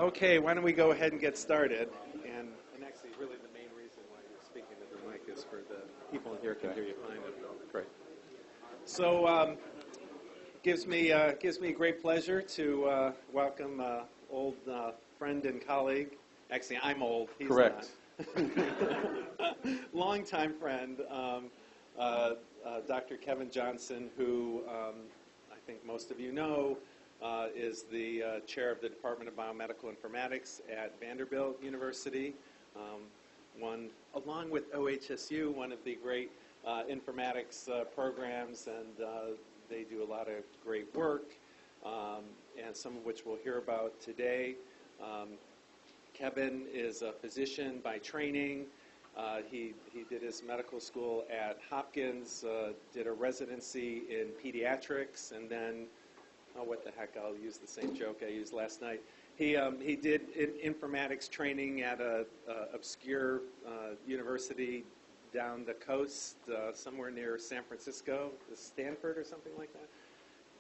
Okay, why don't we go ahead and get started? And actually, really the main reason why you're speaking to the mic is for the people in here can hear you fine. Great. So, gives me a great pleasure to welcome old friend and colleague. Actually, I'm old. He's correct. Not. Longtime friend, Dr. Kevin Johnson, who I think most of you know. Is the chair of the Department of Biomedical Informatics at Vanderbilt University, along with OHSU, one of the great informatics programs, and they do a lot of great work, and some of which we'll hear about today. Kevin is a physician by training. He did his medical school at Hopkins, did a residency in pediatrics, and then oh, what the heck, I'll use the same joke I used last night. He did informatics training at a obscure university down the coast, somewhere near San Francisco, Stanford or something like that.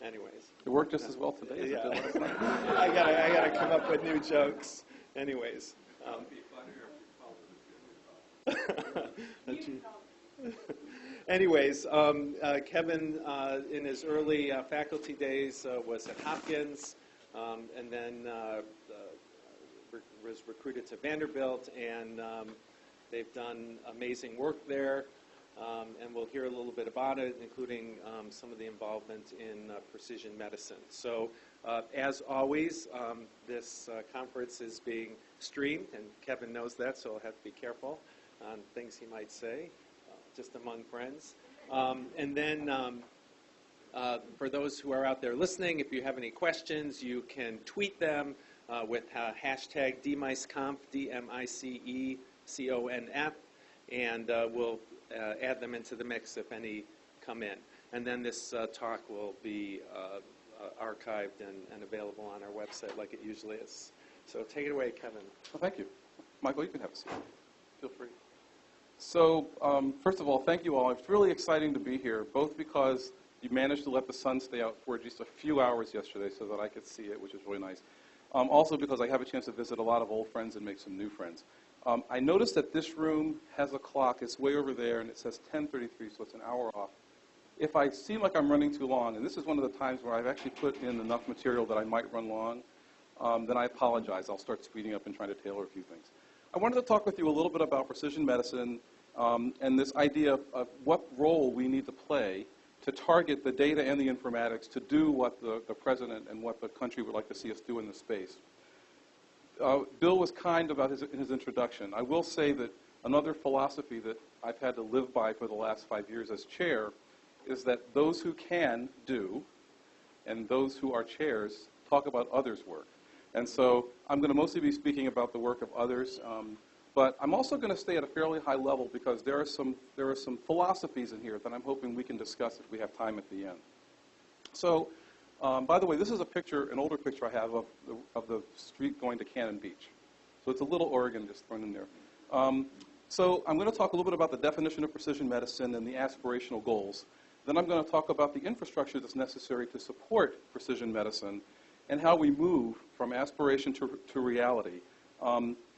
Anyways. It worked just as well today as it did last night. I gotta come up with new jokes. Anyways. Anyways, Kevin, in his early faculty days, was at Hopkins, and then was recruited to Vanderbilt, and they've done amazing work there, and we'll hear a little bit about it, including some of the involvement in precision medicine. So, as always, this conference is being streamed, and Kevin knows that, so I'll have to be careful on things he might say. Just among friends. And then for those who are out there listening, if you have any questions, you can tweet them with hashtag DMICEConf, DMICECONF, and we'll add them into the mix if any come in. And then this talk will be archived and available on our website like it usually is. So take it away, Kevin. Well, thank you. Michael, you can have a seat. Feel free. So, first of all, thank you all. It's really exciting to be here, both because you managed to let the sun stay out for just a few hours yesterday so that I could see it, which is really nice. Also because I have a chance to visit a lot of old friends and make some new friends. I noticed that this room has a clock. It's way over there, and it says 10:33, so it's an hour off. If I seem like I'm running too long, and this is one of the times where I've actually put in enough material that I might run long, then I apologize. I'll start speeding up and trying to tailor a few things. I wanted to talk with you a little bit about precision medicine and this idea of what role we need to play to target the data and the informatics to do what the president and what the country would like to see us do in this space. Bill was kind about in his introduction. I will say that another philosophy that I've had to live by for the last 5 years as chair is that those who can do and those who are chairs talk about others' work. And so I'm going to mostly be speaking about the work of others, but I'm also going to stay at a fairly high level because there are some philosophies in here that I'm hoping we can discuss if we have time at the end. So, by the way, this is a picture, an older picture I have of the street going to Cannon Beach. So it's a little Oregon just thrown in there. So I'm going to talk a little bit about the definition of precision medicine and the aspirational goals. Then I'm going to talk about the infrastructure that's necessary to support precision medicine and how we move from aspiration to reality.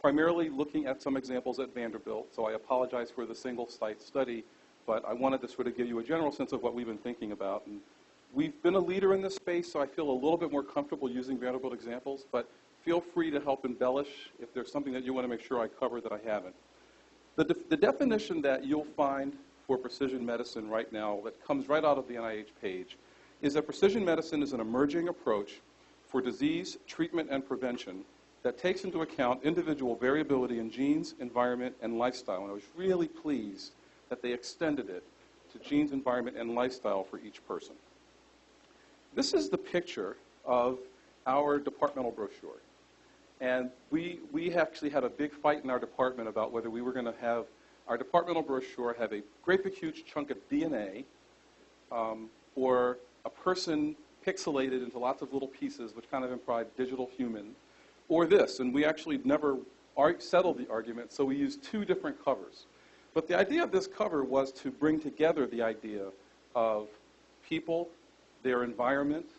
Primarily looking at some examples at Vanderbilt, so I apologize for the single-site study, but I wanted to sort of give you a general sense of what we've been thinking about. And we've been a leader in this space, so I feel a little bit more comfortable using Vanderbilt examples, but feel free to help embellish if there's something that you want to make sure I cover that I haven't. The definition that you'll find for precision medicine right now that comes right out of the NIH page is that precision medicine is an emerging approach for disease, treatment, and prevention that takes into account individual variability in genes, environment, and lifestyle. And I was really pleased that they extended it to genes, environment, and lifestyle for each person. This is the picture of our departmental brochure. And we actually had a big fight in our department about whether we were going to have our departmental brochure have a great big huge chunk of DNA or a person pixelated into lots of little pieces, which kind of implied digital human, or this. And we actually never settled the argument, so we used two different covers. But the idea of this cover was to bring together the idea of people, their environment,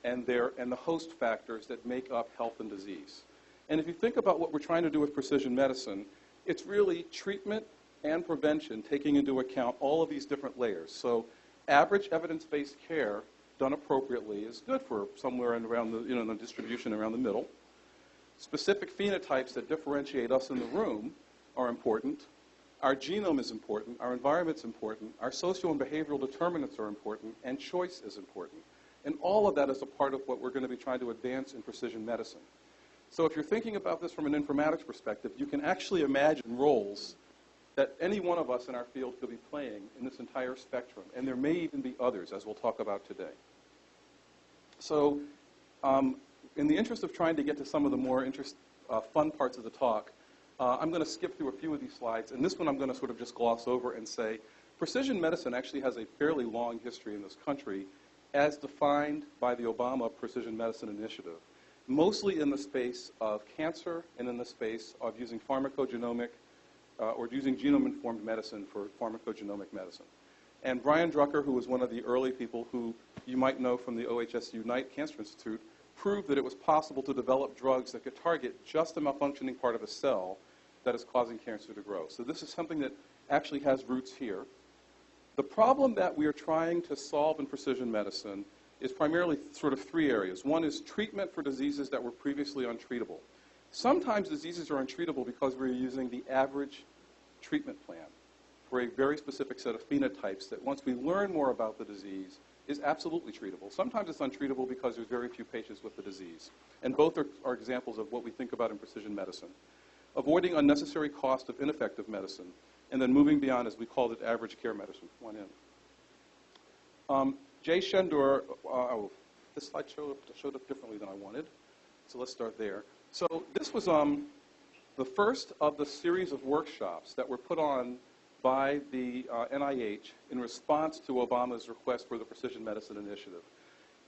and the host factors that make up health and disease. And if you think about what we're trying to do with precision medicine, it's really treatment and prevention, taking into account all of these different layers. So average evidence-based care done appropriately is good for somewhere around the, the distribution around the middle. Specific phenotypes that differentiate us in the room are important. Our genome is important. Our environment's important. Our social and behavioral determinants are important. And choice is important. And all of that is a part of what we're going to be trying to advance in precision medicine. So if you're thinking about this from an informatics perspective, you can actually imagine roles that any one of us in our field could be playing in this entire spectrum. And there may even be others, as we'll talk about today. So in the interest of trying to get to some of the more fun parts of the talk, I'm going to skip through a few of these slides. And this one I'm going to sort of just gloss over and say, precision medicine actually has a fairly long history in this country as defined by the Obama Precision Medicine Initiative, mostly in the space of cancer and in the space of using pharmacogenomic or using genome-informed medicine for pharmacogenomic medicine. And Brian Drucker, who was one of the early people who you might know from the OHS Unite Cancer Institute, proved that it was possible to develop drugs that could target just the malfunctioning part of a cell that is causing cancer to grow. So this is something that actually has roots here. The problem that we are trying to solve in precision medicine is primarily sort of three areas. One is treatment for diseases that were previously untreatable. Sometimes diseases are untreatable because we're using the average treatment plan for a very specific set of phenotypes that once we learn more about the disease is absolutely treatable. Sometimes it's untreatable because there's very few patients with the disease. And both are examples of what we think about in precision medicine. Avoiding unnecessary cost of ineffective medicine, and then moving beyond, as we called it, average care medicine. One in. Jay Shendur, this slide showed up differently than I wanted, so let's start there. So this was the first of the series of workshops that were put on by the NIH in response to Obama's request for the Precision Medicine Initiative.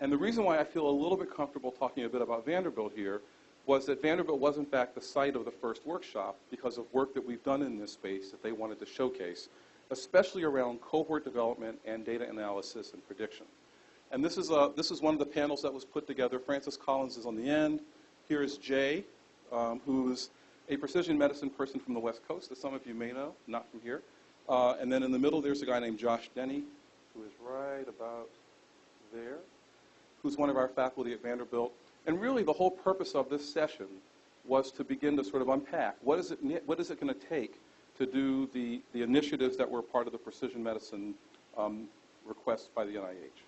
And the reason why I feel a little bit comfortable talking a bit about Vanderbilt here was that Vanderbilt was in fact the site of the first workshop because of work that we've done in this space that they wanted to showcase, especially around cohort development and data analysis and prediction. And this is one of the panels that was put together. Francis Collins is on the end. Here is Jay, who's a precision medicine person from the West Coast, that some of you may know, not from here. And then in the middle, there's a guy named Josh Denny, who is right about there, who's one of our faculty at Vanderbilt. And really, the whole purpose of this session was to begin to sort of unpack what is it going to take to do the initiatives that were part of the precision medicine request by the NIH.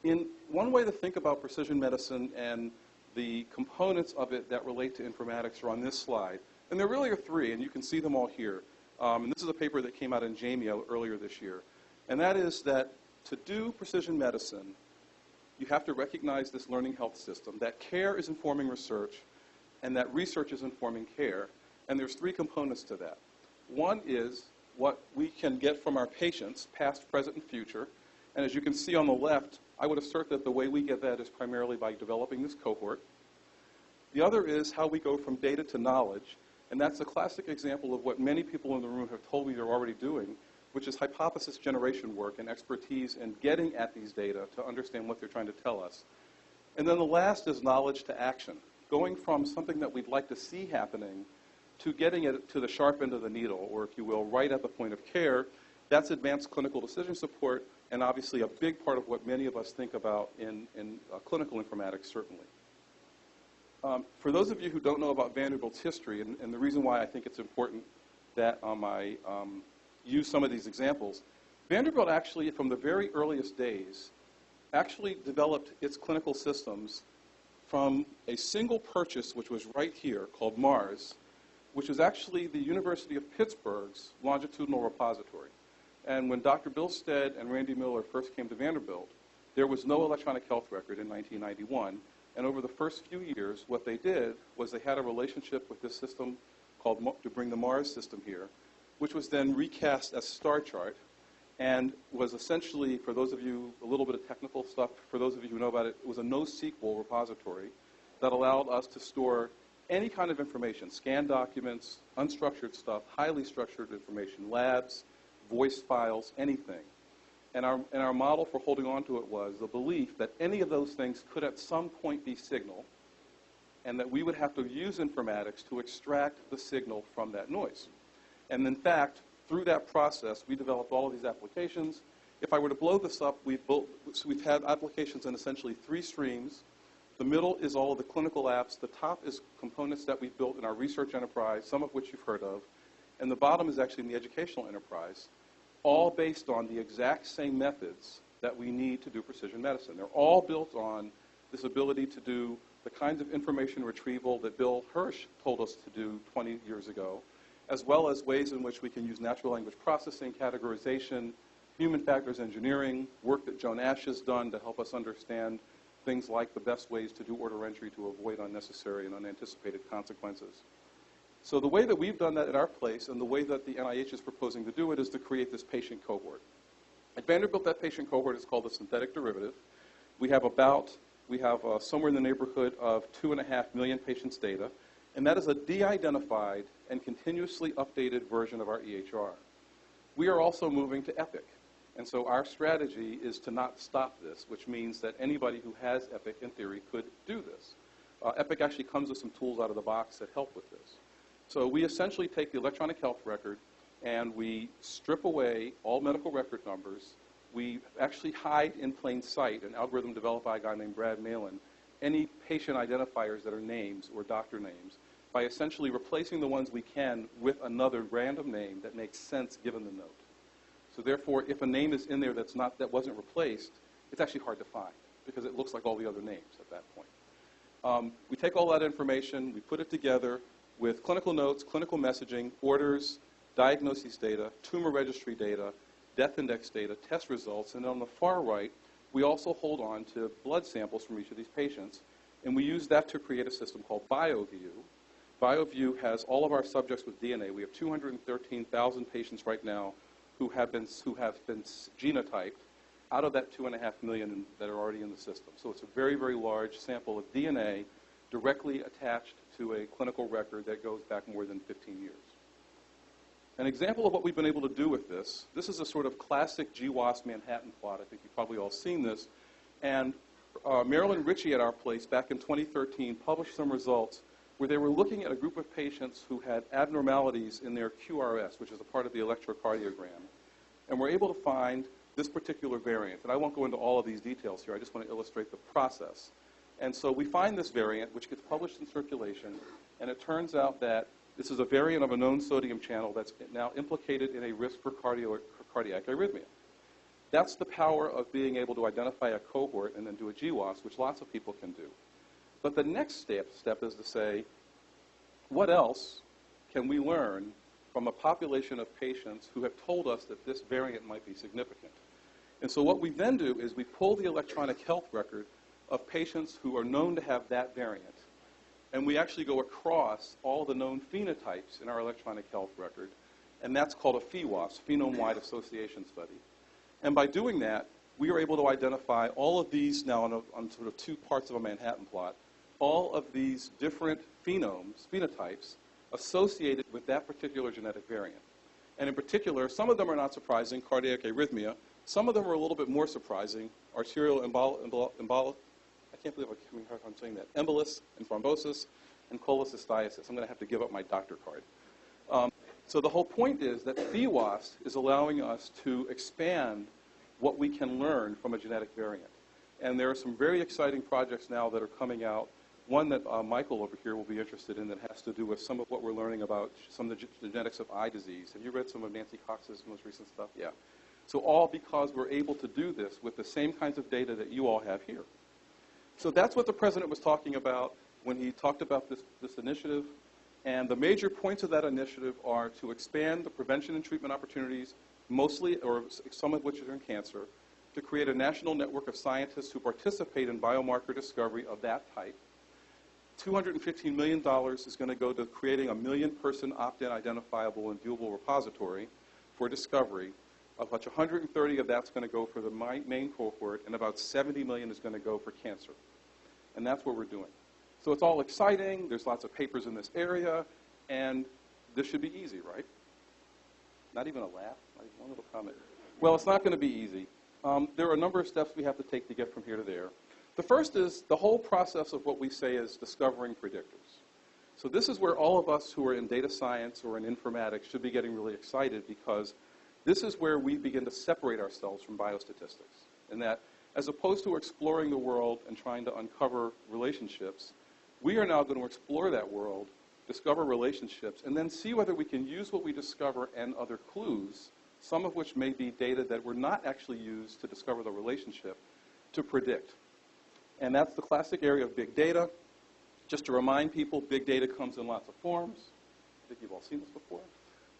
In one way to think about precision medicine and the components of it that relate to informatics are on this slide. And there really are three, and you can see them all here. And this is a paper that came out in JAMIA earlier this year. And that is that to do precision medicine, you have to recognize this learning health system, that care is informing research, and that research is informing care. And there's three components to that. One is what we can get from our patients, past, present, and future. And as you can see on the left, I would assert that the way we get that is primarily by developing this cohort. The other is how we go from data to knowledge. And that's a classic example of what many people in the room have told me they're already doing, which is hypothesis generation work and expertise in getting at these data to understand what they're trying to tell us. And then the last is knowledge to action, going from something that we'd like to see happening to getting it to the sharp end of the needle, or if you will, right at the point of care. That's advanced clinical decision support, and obviously a big part of what many of us think about in clinical informatics, certainly. For those of you who don't know about Vanderbilt's history, and the reason why I think it's important that I use some of these examples, Vanderbilt actually, from the very earliest days, actually developed its clinical systems from a single purchase, which was right here, called Mars, which is actually the University of Pittsburgh's longitudinal repository. And when Dr. Bill Stead and Randy Miller first came to Vanderbilt, there was no electronic health record in 1991. And over the first few years, what they did was they had a relationship with this system called, to bring the Mars system here, which was then recast as Star Chart, and was essentially, for those of you, a little bit of technical stuff, for those of you who know about it, it was a NoSQL repository that allowed us to store any kind of information, scanned documents, unstructured stuff, highly structured information, labs, voice files, anything. And our model for holding on to it was the belief that any of those things could at some point be signal, and that we would have to use informatics to extract the signal from that noise. And in fact, through that process, we developed all of these applications. If I were to blow this up, we've had applications in essentially 3 streams. The middle is all of the clinical apps. The top is components that we've built in our research enterprise, some of which you've heard of. And the bottom is actually in the educational enterprise, all based on the exact same methods that we need to do precision medicine. They're all built on this ability to do the kinds of information retrieval that Bill Hirsch told us to do 20 years ago, as well as ways in which we can use natural language processing, categorization, human factors engineering, work that Joan Ash has done to help us understand things like the best ways to do order entry to avoid unnecessary and unanticipated consequences. So the way that we've done that at our place and the way that the NIH is proposing to do it is to create this patient cohort. At Vanderbilt, that patient cohort is called the synthetic derivative. We have somewhere in the neighborhood of 2.5 million patients' data, and that is a de-identified and continuously updated version of our EHR. We are also moving to EPIC, and so our strategy is to not stop this, which means that anybody who has EPIC, in theory, could do this. EPIC actually comes with some tools out of the box that help with this. So we essentially take the electronic health record and we strip away all medical record numbers. We actually hide in plain sight, an algorithm developed by a guy named Brad Malin, any patient identifiers that are names or doctor names by essentially replacing the ones we can with another random name that makes sense given the note. So therefore, if a name is in there that wasn't replaced, it's actually hard to find because it looks like all the other names at that point. We take all that information, we put it together with clinical notes, clinical messaging, orders, diagnoses data, tumor registry data, death index data, test results, and on the far right, we also hold on to blood samples from each of these patients, and we use that to create a system called BioView. BioView has all of our subjects with DNA. We have 213,000 patients right now who have been genotyped out of that 2.5 million that are already in the system. So it's a very, very large sample of DNA directly attached to a clinical record that goes back more than 15 years. An example of what we've been able to do with this is a sort of classic GWAS Manhattan plot. I think you've probably all seen this. And Marilyn Ritchie at our place back in 2013 published some results where they were looking at a group of patients who had abnormalities in their QRS, which is a part of the electrocardiogram. And we're able to find this particular variant. And I won't go into all of these details here. I just want to illustrate the process. And so we find this variant, which gets published in circulation, and it turns out that this is a variant of a known sodium channel that's now implicated in a risk for cardiac arrhythmia. That's the power of being able to identify a cohort and then do a GWAS, which lots of people can do. But the next step is to say, what else can we learn from a population of patients who have told us that this variant might be significant? And so what we then do is we pull the electronic health record of patients who are known to have that variant. And we actually go across all the known phenotypes in our electronic health record, and that's called a PheWAS, Phenome-Wide Association Study. And by doing that, we are able to identify all of these now on sort of 2 parts of a Manhattan plot, all of these different phenotypes associated with that particular genetic variant. And in particular, some of them are not surprising, cardiac arrhythmia. Some of them are a little bit more surprising, arterial I can't believe I'm saying that. Embolus and thrombosis and cholecystitis. I'm going to have to give up my doctor card. So the whole point is that PheWAS is allowing us to expand what we can learn from a genetic variant. And there are some very exciting projects now that are coming out. One that Michael over here will be interested in that has to do with some of what we're learning about some of the genetics of eye disease. Have you read some of Nancy Cox's most recent stuff? Yeah. So all because we're able to do this with the same kinds of data that you all have here. So that's what the president was talking about when he talked about this initiative. And the major points of that initiative are to expand the prevention and treatment opportunities, mostly or some of which are in cancer, to create a national network of scientists who participate in biomarker discovery of that type. $215 million is going to go to creating a 1 million-person opt-in identifiable and viewable repository for discovery. About 130 of that's going to go for the main cohort, and about 70 million is going to go for cancer. And that's what we're doing. So it's all exciting. There's lots of papers in this area, and this should be easy, right? Not even a laugh, not even one little comment. Well, it's not going to be easy. There are a number of steps we have to take to get from here to there. The first is the whole process of what we say is discovering predictors. So this is where all of us who are in data science or in informatics should be getting really excited, because this is where we begin to separate ourselves from biostatistics. And that as opposed to exploring the world and trying to uncover relationships, we are now going to explore that world, discover relationships, and then see whether we can use what we discover and other clues, some of which may be data that were not actually used to discover the relationship, to predict. And that's the classic area of big data. Just to remind people, big data comes in lots of forms. I think you've all seen this before.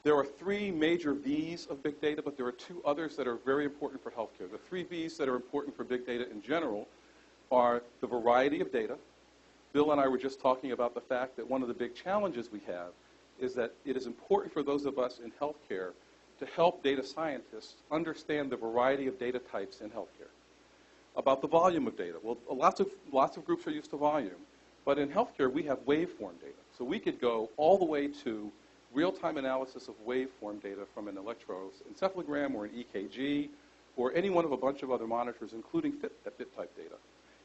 There are 3 major V's of big data, but there are 2 others that are very important for healthcare. The 3 V's that are important for big data in general are the variety of data. Bill and I were just talking about the fact that one of the big challenges we have is that it is important for those of us in healthcare to help data scientists understand the variety of data types in healthcare. About the volume of data. Well, lots of groups are used to volume, but in healthcare we have waveform data. So we could go all the way to real-time analysis of waveform data from an electroencephalogram or an EKG or any one of a bunch of other monitors, including bit-type data.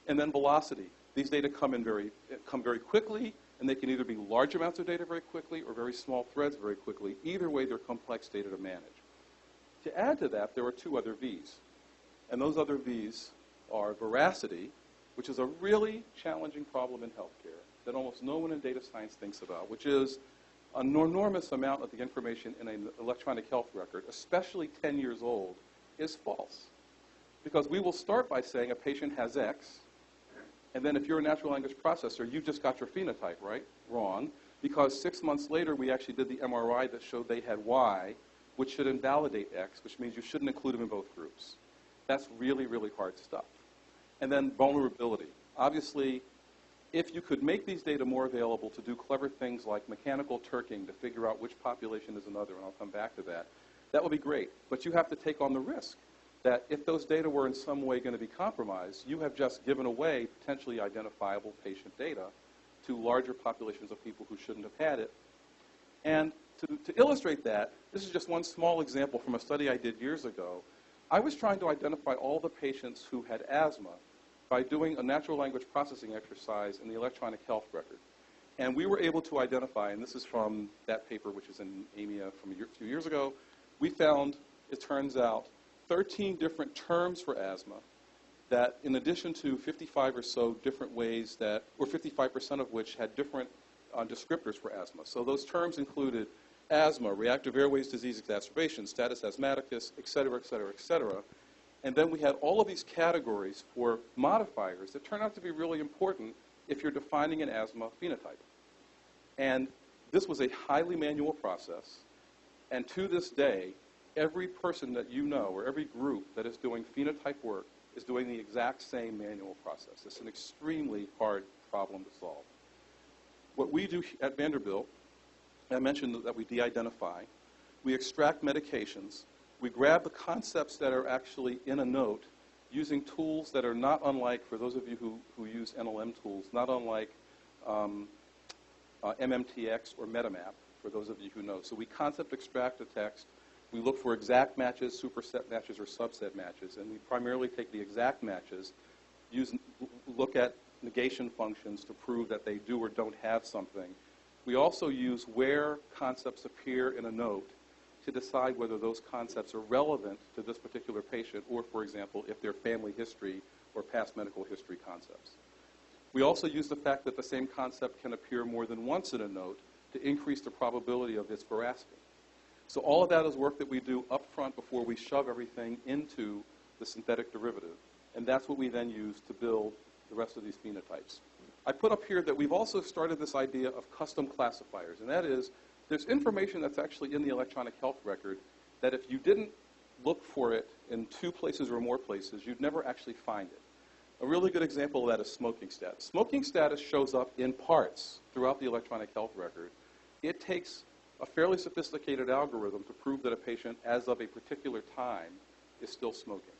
And then velocity. These data come very quickly, and they can either be large amounts of data very quickly or very small threads very quickly. Either way, they're complex data to manage. To add to that, there are 2 other V's. And those other V's are veracity, which is a really challenging problem in healthcare that almost no one in data science thinks about, which is an enormous amount of the information in an electronic health record, especially 10 years old, is false. Because we will start by saying a patient has X, and then if you're a natural language processor, you've just got your phenotype right. Wrong. Because 6 months later, we actually did the MRI that showed they had Y, which should invalidate X, which means you shouldn't include them in both groups. That's really, really hard stuff. And then vulnerability. Obviously, if you could make these data more available to do clever things like mechanical turking to figure out which population is another, and I'll come back to that, that would be great. But you have to take on the risk that if those data were in some way going to be compromised, you have just given away potentially identifiable patient data to larger populations of people who shouldn't have had it. And to illustrate that, this is just one small example from a study I did years ago. I was trying to identify all the patients who had asthma by doing a natural language processing exercise in the electronic health record. And we were able to identify, and this is from that paper, which is in AMIA from a few years ago, we found, it turns out, 13 different terms for asthma that, in addition to 55 or so different ways that, or 55% of which had different descriptors for asthma. So those terms included asthma, reactive airways disease exacerbation, status asthmaticus, et cetera, et cetera, et cetera. And then we had all of these categories for modifiers that turn out to be really important if you're defining an asthma phenotype. And this was a highly manual process. And to this day, every person that you know or every group that is doing phenotype work is doing the exact same manual process. It's an extremely hard problem to solve. What we do at Vanderbilt, I mentioned that we de-identify. We extract medications. We grab the concepts that are actually in a note using tools that are not unlike, for those of you who use NLM tools, not unlike MMTX or MetaMap, for those of you who know. So we concept extract a text. We look for exact matches, superset matches, or subset matches, and we primarily take the exact matches, look at negation functions to prove that they do or don't have something. We also use where concepts appear in a note to decide whether those concepts are relevant to this particular patient, or, for example, if they're family history or past medical history concepts. We also use the fact that the same concept can appear more than once in a note to increase the probability of its veracity. So all of that is work that we do up front before we shove everything into the synthetic derivative. And that's what we then use to build the rest of these phenotypes. I put up here that we've also started this idea of custom classifiers. And that is, there's information that's actually in the electronic health record that if you didn't look for it in 2 places or more places, you'd never actually find it. A really good example of that is smoking status. Smoking status shows up in parts throughout the electronic health record. It takes a fairly sophisticated algorithm to prove that a patient, as of a particular time, is still smoking.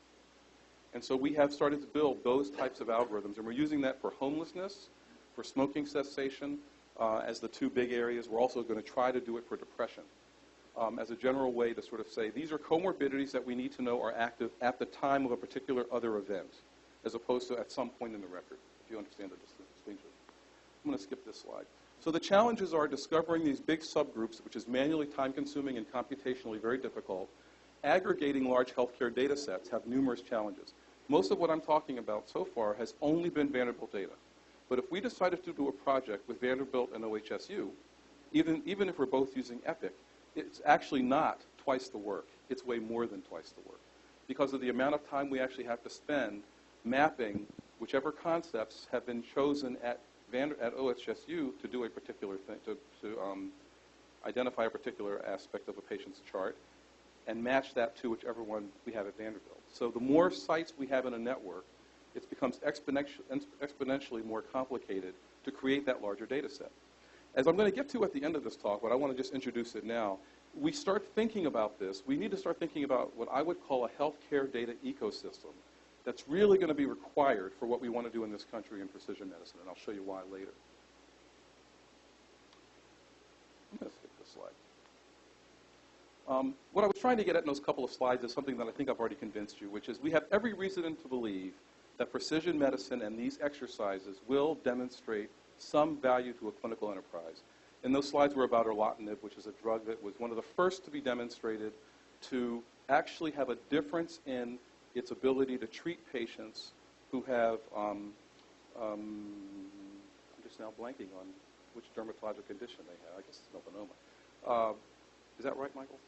And so we have started to build those types of algorithms, and we're using that for homelessness, for smoking cessation, as the 2 big areas. We're also going to try to do it for depression as a general way to sort of say, these are comorbidities that we need to know are active at the time of a particular other event. as opposed to at some point in the record, if you understand the distinction. I'm going to skip this slide. So the challenges are discovering these big subgroups, which is manually time-consuming and computationally very difficult. Aggregating large healthcare data sets have numerous challenges. Most of what I'm talking about so far has only been Vanderbilt data. But if we decided to do a project with Vanderbilt and OHSU, even if we're both using Epic, it's actually not twice the work. It's way more than twice the work, because of the amount of time we actually have to spend mapping whichever concepts have been chosen at OHSU to do a particular thing, to identify a particular aspect of a patient's chart, and match that to whichever one we have at Vanderbilt. So the more sites we have in a network, it becomes exponentially more complicated to create that larger data set. As I'm going to get to at the end of this talk, but I want to just introduce it now, we start thinking about this. We need to start thinking about what I would call a healthcare data ecosystem that's really going to be required for what we want to do in this country in precision medicine, and I'll show you why later. I'm going to skip this slide. What I was trying to get at in those couple of slides is something that I think I've already convinced you, which is we have every reason to believe that precision medicine and these exercises will demonstrate some value to a clinical enterprise. And those slides were about erlotinib, which is a drug that was one of the first to be demonstrated to actually have a difference in its ability to treat patients who have, I'm just now blanking on which dermatologic condition they have. I guess it's melanoma. Is that right, Michael?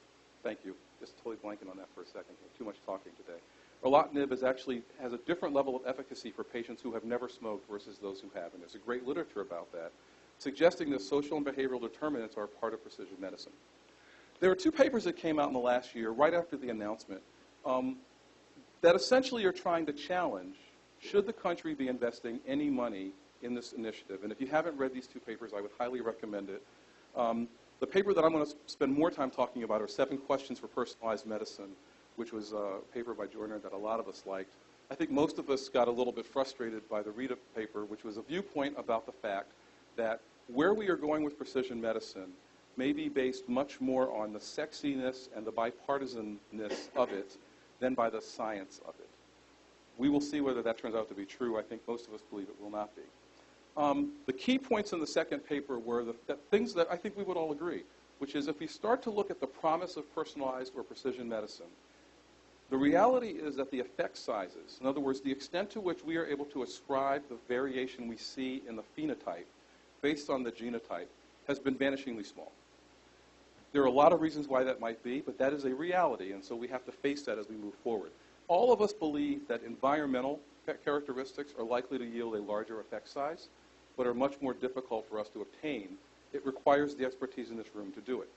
Thank you. Just totally blanking on that for a second. Too much talking today. Erlotinib has a different level of efficacy for patients who have never smoked versus those who have. And there's a great literature about that, suggesting that social and behavioral determinants are part of precision medicine. There are two papers that came out in the last year, right after the announcement, that essentially are trying to challenge, should the country be investing any money in this initiative? And if you haven't read these two papers, I would highly recommend it. The paper that I'm going to spend more time talking about are 7 Questions for Personalized Medicine, which was a paper by Joyner that a lot of us liked. I think most of us got a little bit frustrated by the Rita paper, which was a viewpoint about the fact that where we are going with precision medicine may be based much more on the sexiness and the bipartisanness of it than by the science of it. We will see whether that turns out to be true. I think most of us believe it will not be. The key points in the second paper were the things that I think we would all agree, which is if we start to look at the promise of personalized or precision medicine, the reality is that the effect sizes, in other words, the extent to which we are able to ascribe the variation we see in the phenotype based on the genotype, has been vanishingly small. There are a lot of reasons why that might be, but that is a reality, and so we have to face that as we move forward. All of us believe that environmental characteristics are likely to yield a larger effect size, but are much more difficult for us to obtain. It requires the expertise in this room to do it.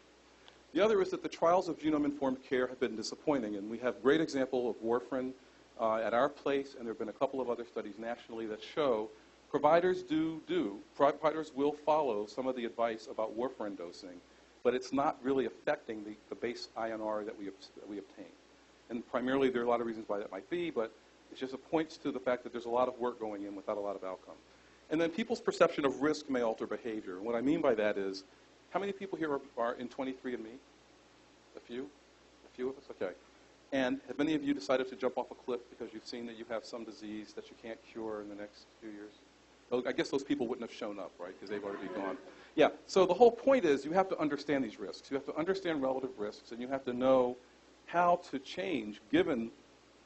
The other is that the trials of genome-informed care have been disappointing, and we have a great example of warfarin at our place, and there have been a couple of other studies nationally that show providers will follow some of the advice about warfarin dosing, but it's not really affecting the base INR that we obtain. And primarily there are a lot of reasons why that might be, but it just points to the fact that there's a lot of work going in without a lot of outcome. And then people's perception of risk may alter behavior. And what I mean by that is, how many people here are in 23andMe? A few? A few of us? Okay. And have many of you decided to jump off a cliff because you've seen that you have some disease that you can't cure in the next few years? Well, I guess those people wouldn't have shown up, right, because they've already gone. Yeah, so the whole point is you have to understand these risks. You have to understand relative risks, and you have to know how to change, given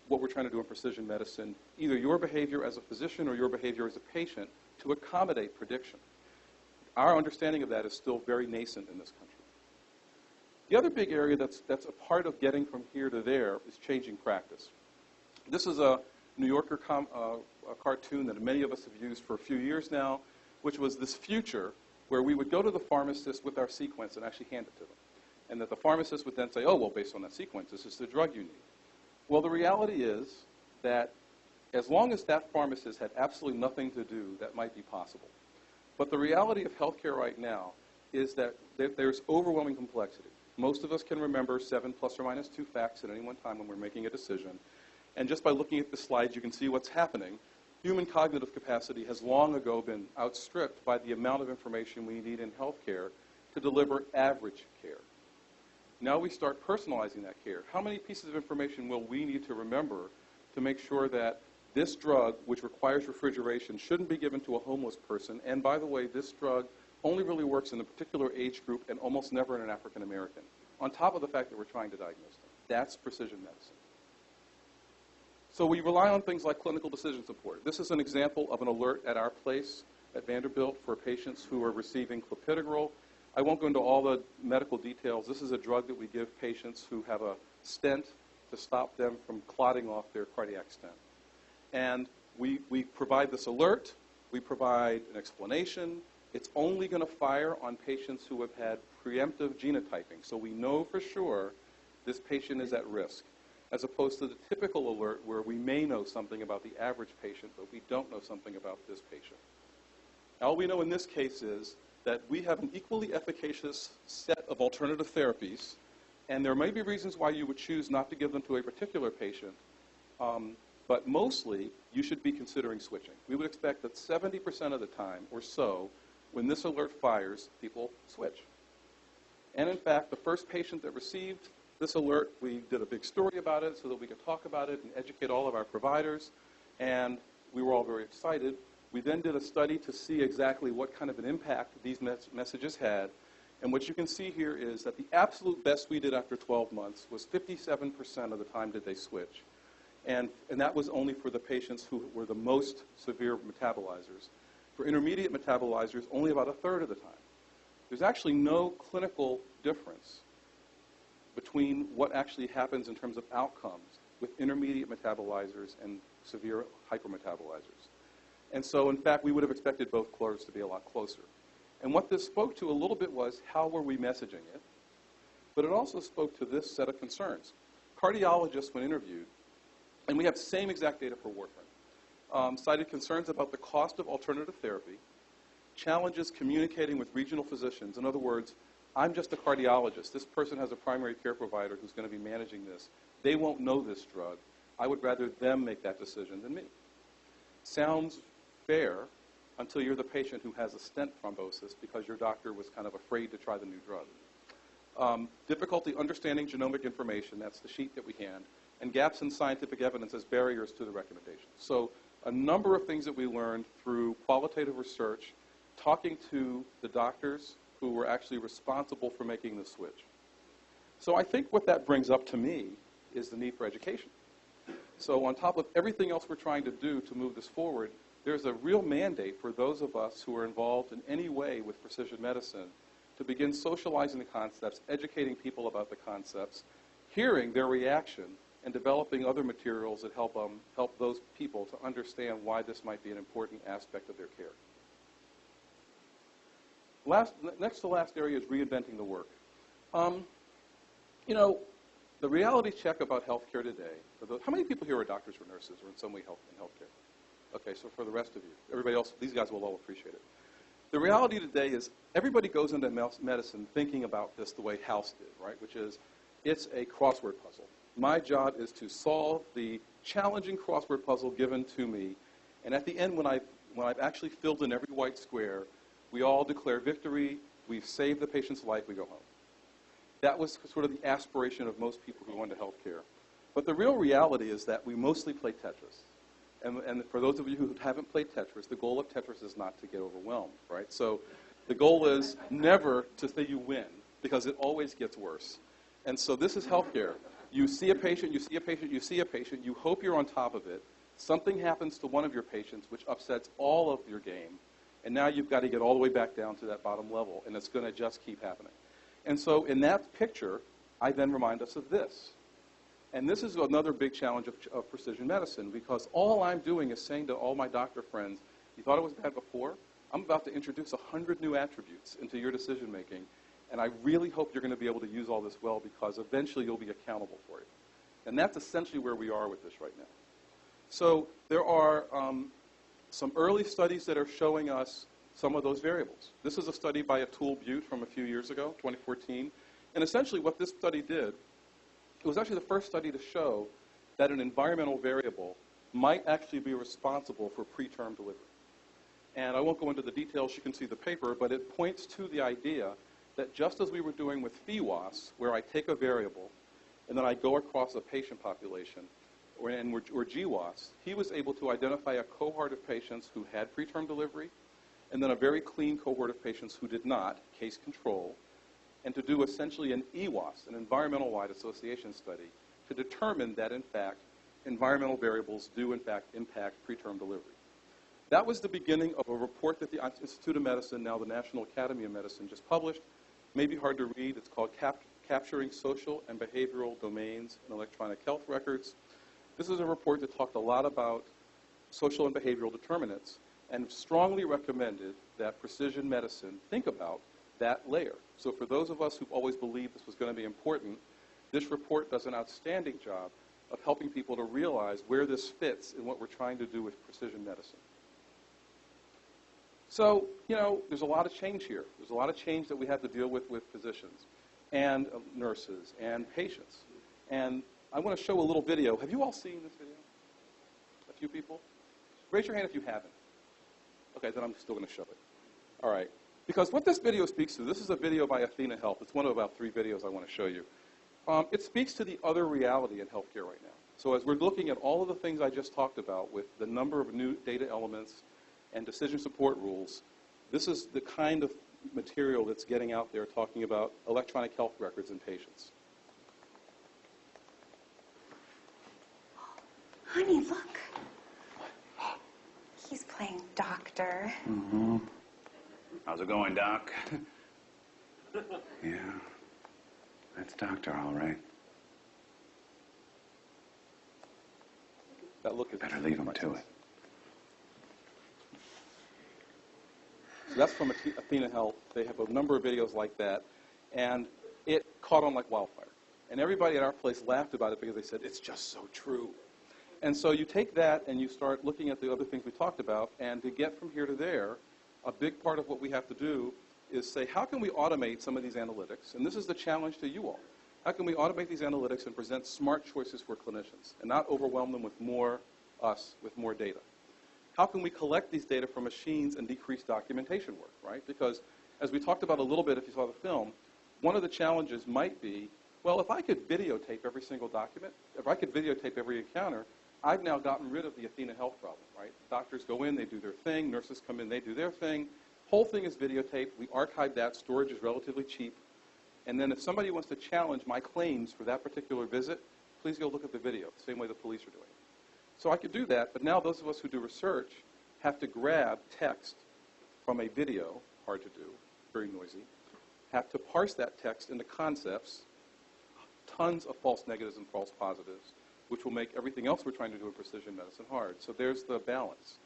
what we're trying to do in precision medicine, either your behavior as a physician or your behavior as a patient, to accommodate prediction. Our understanding of that is still very nascent in this country. The other big area that's a part of getting from here to there is changing practice. This is a New Yorker a cartoon that many of us have used for a few years now, which was this future where we would go to the pharmacist with our sequence and actually hand it to them. And that the pharmacist would then say, oh, well, based on that sequence, this is the drug you need. Well, the reality is that as long as that pharmacist had absolutely nothing to do, that might be possible. But the reality of healthcare right now is that there's overwhelming complexity. Most of us can remember 7 plus or minus 2 facts at any one time when we're making a decision. And just by looking at the slides, you can see what's happening. Human cognitive capacity has long ago been outstripped by the amount of information we need in healthcare to deliver average care. Now we start personalizing that care. How many pieces of information will we need to remember to make sure that this drug, which requires refrigeration, shouldn't be given to a homeless person. And by the way, this drug only really works in a particular age group and almost never in an African American, on top of the fact that we're trying to diagnose them. That's precision medicine. So we rely on things like clinical decision support. This is an example of an alert at our place at Vanderbilt for patients who are receiving clopidogrel. I won't go into all the medical details. This is a drug that we give patients who have a stent to stop them from clotting off their cardiac stent. And we provide this alert. We provide an explanation. It's only going to fire on patients who have had preemptive genotyping. So we know for sure this patient is at risk, as opposed to the typical alert where we may know something about the average patient, but we don't know something about this patient. All we know in this case is that we have an equally efficacious set of alternative therapies, and there may be reasons why you would choose not to give them to a particular patient, but mostly you should be considering switching. We would expect that 70% of the time or so, when this alert fires, people switch. And in fact, the first patient that received this alert, we did a big story about it so that we could talk about it and educate all of our providers, and we were all very excited. We then did a study to see exactly what kind of an impact these messages had, and what you can see here is that the absolute best we did after 12 months was 57% of the time did they switch, and that was only for the patients who were the most severe metabolizers. For intermediate metabolizers, only about a third of the time. There's actually no clinical difference between what actually happens in terms of outcomes with intermediate metabolizers and severe hypermetabolizers. And so, in fact, we would have expected both curves to be a lot closer. And what this spoke to a little bit was how were we messaging it, but it also spoke to this set of concerns. Cardiologists, when interviewed, and we have the same exact data for warfarin, cited concerns about the cost of alternative therapy, challenges communicating with regional physicians. In other words, I'm just a cardiologist. This person has a primary care provider who's going to be managing this. They won't know this drug. I would rather them make that decision than me. Sounds fair until you're the patient who has a stent thrombosis because your doctor was kind of afraid to try the new drug. Difficulty understanding genomic information, that's the sheet that we hand, and gaps in scientific evidence as barriers to the recommendation. So a number of things that we learned through qualitative research, talking to the doctors who were actually responsible for making the switch. So I think what that brings up to me is the need for education. So on top of everything else we're trying to do to move this forward, there's a real mandate for those of us who are involved in any way with precision medicine to begin socializing the concepts, educating people about the concepts, hearing their reaction, and developing other materials that help those people to understand why this might be an important aspect of their care. Next to last area is reinventing the work. You know, the reality check about healthcare today, how many people here are doctors or nurses or in some way in healthcare? Okay, so for the rest of you, everybody else, these guys will all appreciate it. The reality today is everybody goes into medicine thinking about this the way House did, right, which is it's a crossword puzzle. My job is to solve the challenging crossword puzzle given to me, and at the end when I've actually filled in every white square, we all declare victory, we've saved the patient's life, we go home. That was sort of the aspiration of most people who go into healthcare. But the real reality is that we mostly play Tetris. And for those of you who haven't played Tetris, the goal of Tetris is not to get overwhelmed, right? So the goal is never to say you win, because it always gets worse. And so this is healthcare. You see a patient, you see a patient, you see a patient, you hope you're on top of it. Something happens to one of your patients which upsets all of your game. And now you've got to get all the way back down to that bottom level, and it's going to just keep happening. And so in that picture, I then remind us of this. And this is another big challenge of precision medicine, because all I'm doing is saying to all my doctor friends, you thought it was bad before? I'm about to introduce 100 new attributes into your decision making, and I really hope you're going to be able to use all this well, because eventually you'll be accountable for it. And that's essentially where we are with this right now. So there are some early studies that are showing us some of those variables. This is a study by Atul Butte from a few years ago, 2014. And essentially what this study did, it was actually the first study to show that an environmental variable might actually be responsible for preterm delivery. And I won't go into the details, you can see the paper, but it points to the idea that just as we were doing with PHWAS, where I take a variable and then I go across a patient population, or GWAS, he was able to identify a cohort of patients who had preterm delivery, and then a very clean cohort of patients who did not, case control, and to do essentially an EWAS, an environmental-wide association study, to determine that, in fact, environmental variables do, in fact, impact preterm delivery. That was the beginning of a report that the Institute of Medicine, now the National Academy of Medicine, just published. Maybe hard to read. It's called Capturing Social and Behavioral Domains in Electronic Health Records. This is a report that talked a lot about social and behavioral determinants and strongly recommended that precision medicine think about that layer. So for those of us who've always believed this was going to be important, this report does an outstanding job of helping people to realize where this fits in what we're trying to do with precision medicine. So, you know, there's a lot of change here. There's a lot of change that we have to deal with physicians and nurses and patients. And I want to show a little video. Have you all seen this video? A few people? Raise your hand if you haven't. Okay, then I'm still going to show it. All right. Because what this video speaks to, this is a video by Athena Health. It's one of about 3 videos I want to show you. It speaks to the other reality in healthcare right now. So as we're looking at all of the things I just talked about with the number of new data elements and decision support rules, this is the kind of material that's getting out there talking about electronic health records in patients. Honey, look. He's playing doctor. Mm-hmm. How's it going, Doc? Yeah, that's doctor, all right. That look is better leave him to it. So that's from Athena Health. They have a number of videos like that, and it caught on like wildfire. And everybody at our place laughed about it because they said, it's just so true. And so you take that and you start looking at the other things we talked about, and to get from here to there, a big part of what we have to do is say, how can we automate some of these analytics? And this is the challenge to you all. How can we automate these analytics and present smart choices for clinicians and not overwhelm them with more data? How can we collect these data from machines and decrease documentation work, right? Because as we talked about a little bit if you saw the film, one of the challenges might be, well, if I could videotape every single document, if I could videotape every encounter, I've now gotten rid of the Athena Health problem, right? Doctors go in, they do their thing. Nurses come in, they do their thing. Whole thing is videotaped. We archive that. Storage is relatively cheap. And then if somebody wants to challenge my claims for that particular visit, please go look at the video, the same way the police are doing. So I could do that, but now those of us who do research have to grab text from a video, hard to do, very noisy, have to parse that text into concepts, tons of false negatives and false positives, which will make everything else we're trying to do in precision medicine hard. So there's the balance.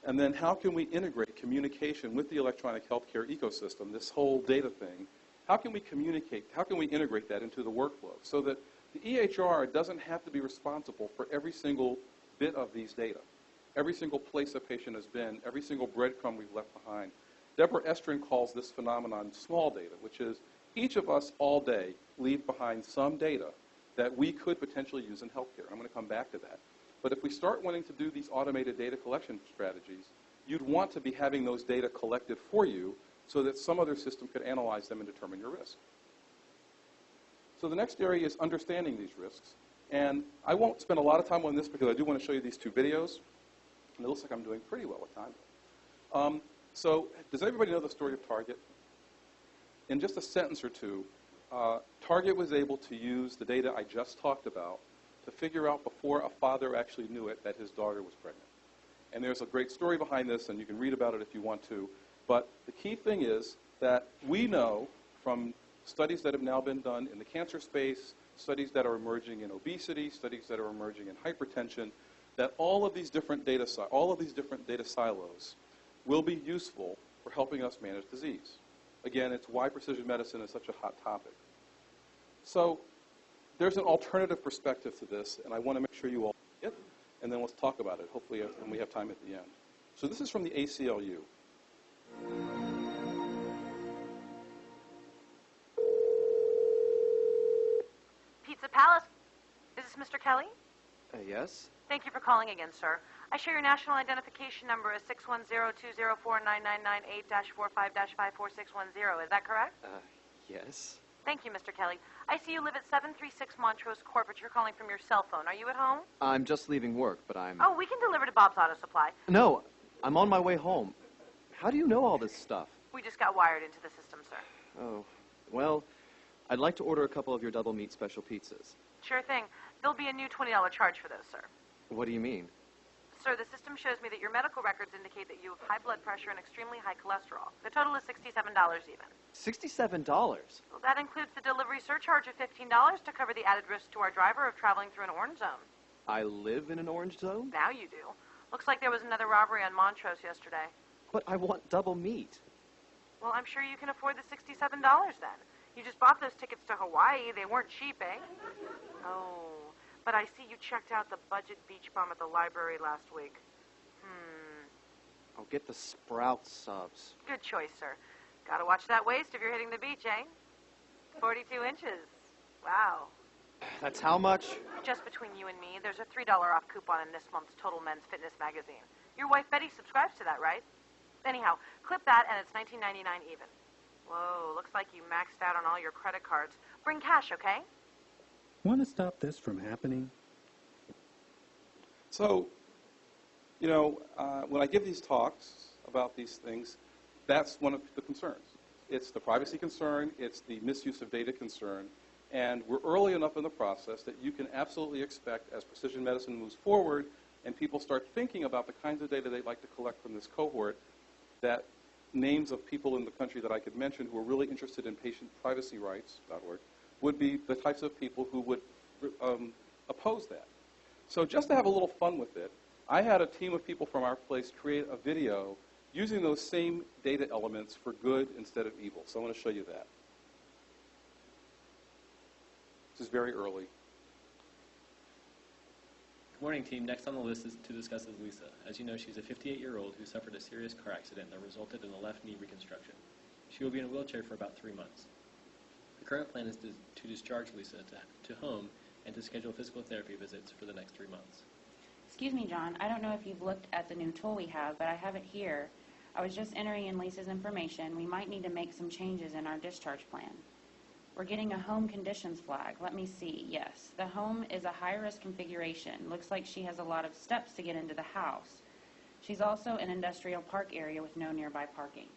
And then how can we integrate communication with the electronic healthcare ecosystem, this whole data thing? How can we communicate? How can we integrate that into the workflow so that the EHR doesn't have to be responsible for every single bit of these data, every single place a patient has been, every single breadcrumb we've left behind? Deborah Estrin calls this phenomenon small data, which is each of us all day leave behind some data that we could potentially use in healthcare. I'm going to come back to that. But if we start wanting to do these automated data collection strategies, you'd want to be having those data collected for you so that some other system could analyze them and determine your risk. So the next area is understanding these risks. And I won't spend a lot of time on this because I do want to show you these 2 videos. And it looks like I'm doing pretty well with time. So does everybody know the story of Target? In just a sentence or two, Target was able to use the data I just talked about to figure out before a father actually knew it that his daughter was pregnant. And there's a great story behind this, and you can read about it if you want to. But the key thing is that we know from studies that have now been done in the cancer space, studies that are emerging in obesity, studies that are emerging in hypertension, that all of these different data silos will be useful for helping us manage disease. Again, it's why precision medicine is such a hot topic. So there's an alternative perspective to this, and I want to make sure you all get it, and then let's talk about it, hopefully when we have time at the end. So this is from the ACLU. Pizza Palace. Is this Mr. Kelly? Yes. Thank you for calling again, sir. I share your national identification number as 610-204-9998-45-54610. Is that correct? Yes. Thank you, Mr. Kelly. I see you live at 736 Montrose Court, but you're calling from your cell phone. Are you at home? I'm just leaving work, but I'm... Oh, we can deliver to Bob's Auto Supply. No, I'm on my way home. How do you know all this stuff? We just got wired into the system, sir. Oh, well, I'd like to order a couple of your double meat special pizzas. Sure thing. There'll be a new $20 charge for those, sir. What do you mean? Sir, the system shows me that your medical records indicate that you have high blood pressure and extremely high cholesterol. The total is $67 even. $67? Well, that includes the delivery surcharge of $15 to cover the added risk to our driver of traveling through an orange zone. I live in an orange zone? Now you do. Looks like there was another robbery on Montrose yesterday. But I want double meat. Well, I'm sure you can afford the $67 then. You just bought those tickets to Hawaii. They weren't cheap, eh? Oh, but I see you checked out the budget beach bum at the library last week. I'll get the Sprout subs. Good choice, sir. Gotta watch that waist if you're hitting the beach, eh? 42 inches. Wow. That's how much? Just between you and me, there's a $3 off coupon in this month's Total Men's Fitness magazine. Your wife Betty subscribes to that, right? Anyhow, clip that and it's $19.99 even. Whoa, looks like you maxed out on all your credit cards. Bring cash, okay? Want to stop this from happening? So, you know, when I give these talks about these things, that's one of the concerns. It's the privacy concern, it's the misuse of data concern, and we're early enough in the process that you can absolutely expect, as precision medicine moves forward and people start thinking about the kinds of data they'd like to collect from this cohort, that names of people in the country that I could mention who are really interested in patient privacy rights.org would be the types of people who would oppose that. So just to have a little fun with it, I had a team of people from our place create a video using those same data elements for good instead of evil. So I want to show you that. This is very early. Good morning, team. Next on the list is to discuss is Lisa. As you know, she's a 58-year-old who suffered a serious car accident that resulted in a left knee reconstruction. She will be in a wheelchair for about 3 months. The current plan is to discharge Lisa to home and to schedule physical therapy visits for the next 3 months. Excuse me, John. I don't know if you've looked at the new tool we have, but I have it here. I was just entering in Lisa's information. We might need to make some changes in our discharge plan. We're getting a home conditions flag. Let me see. Yes, the home is a high-risk configuration. Looks like she has a lot of steps to get into the house. She's also in an industrial park area with no nearby parking.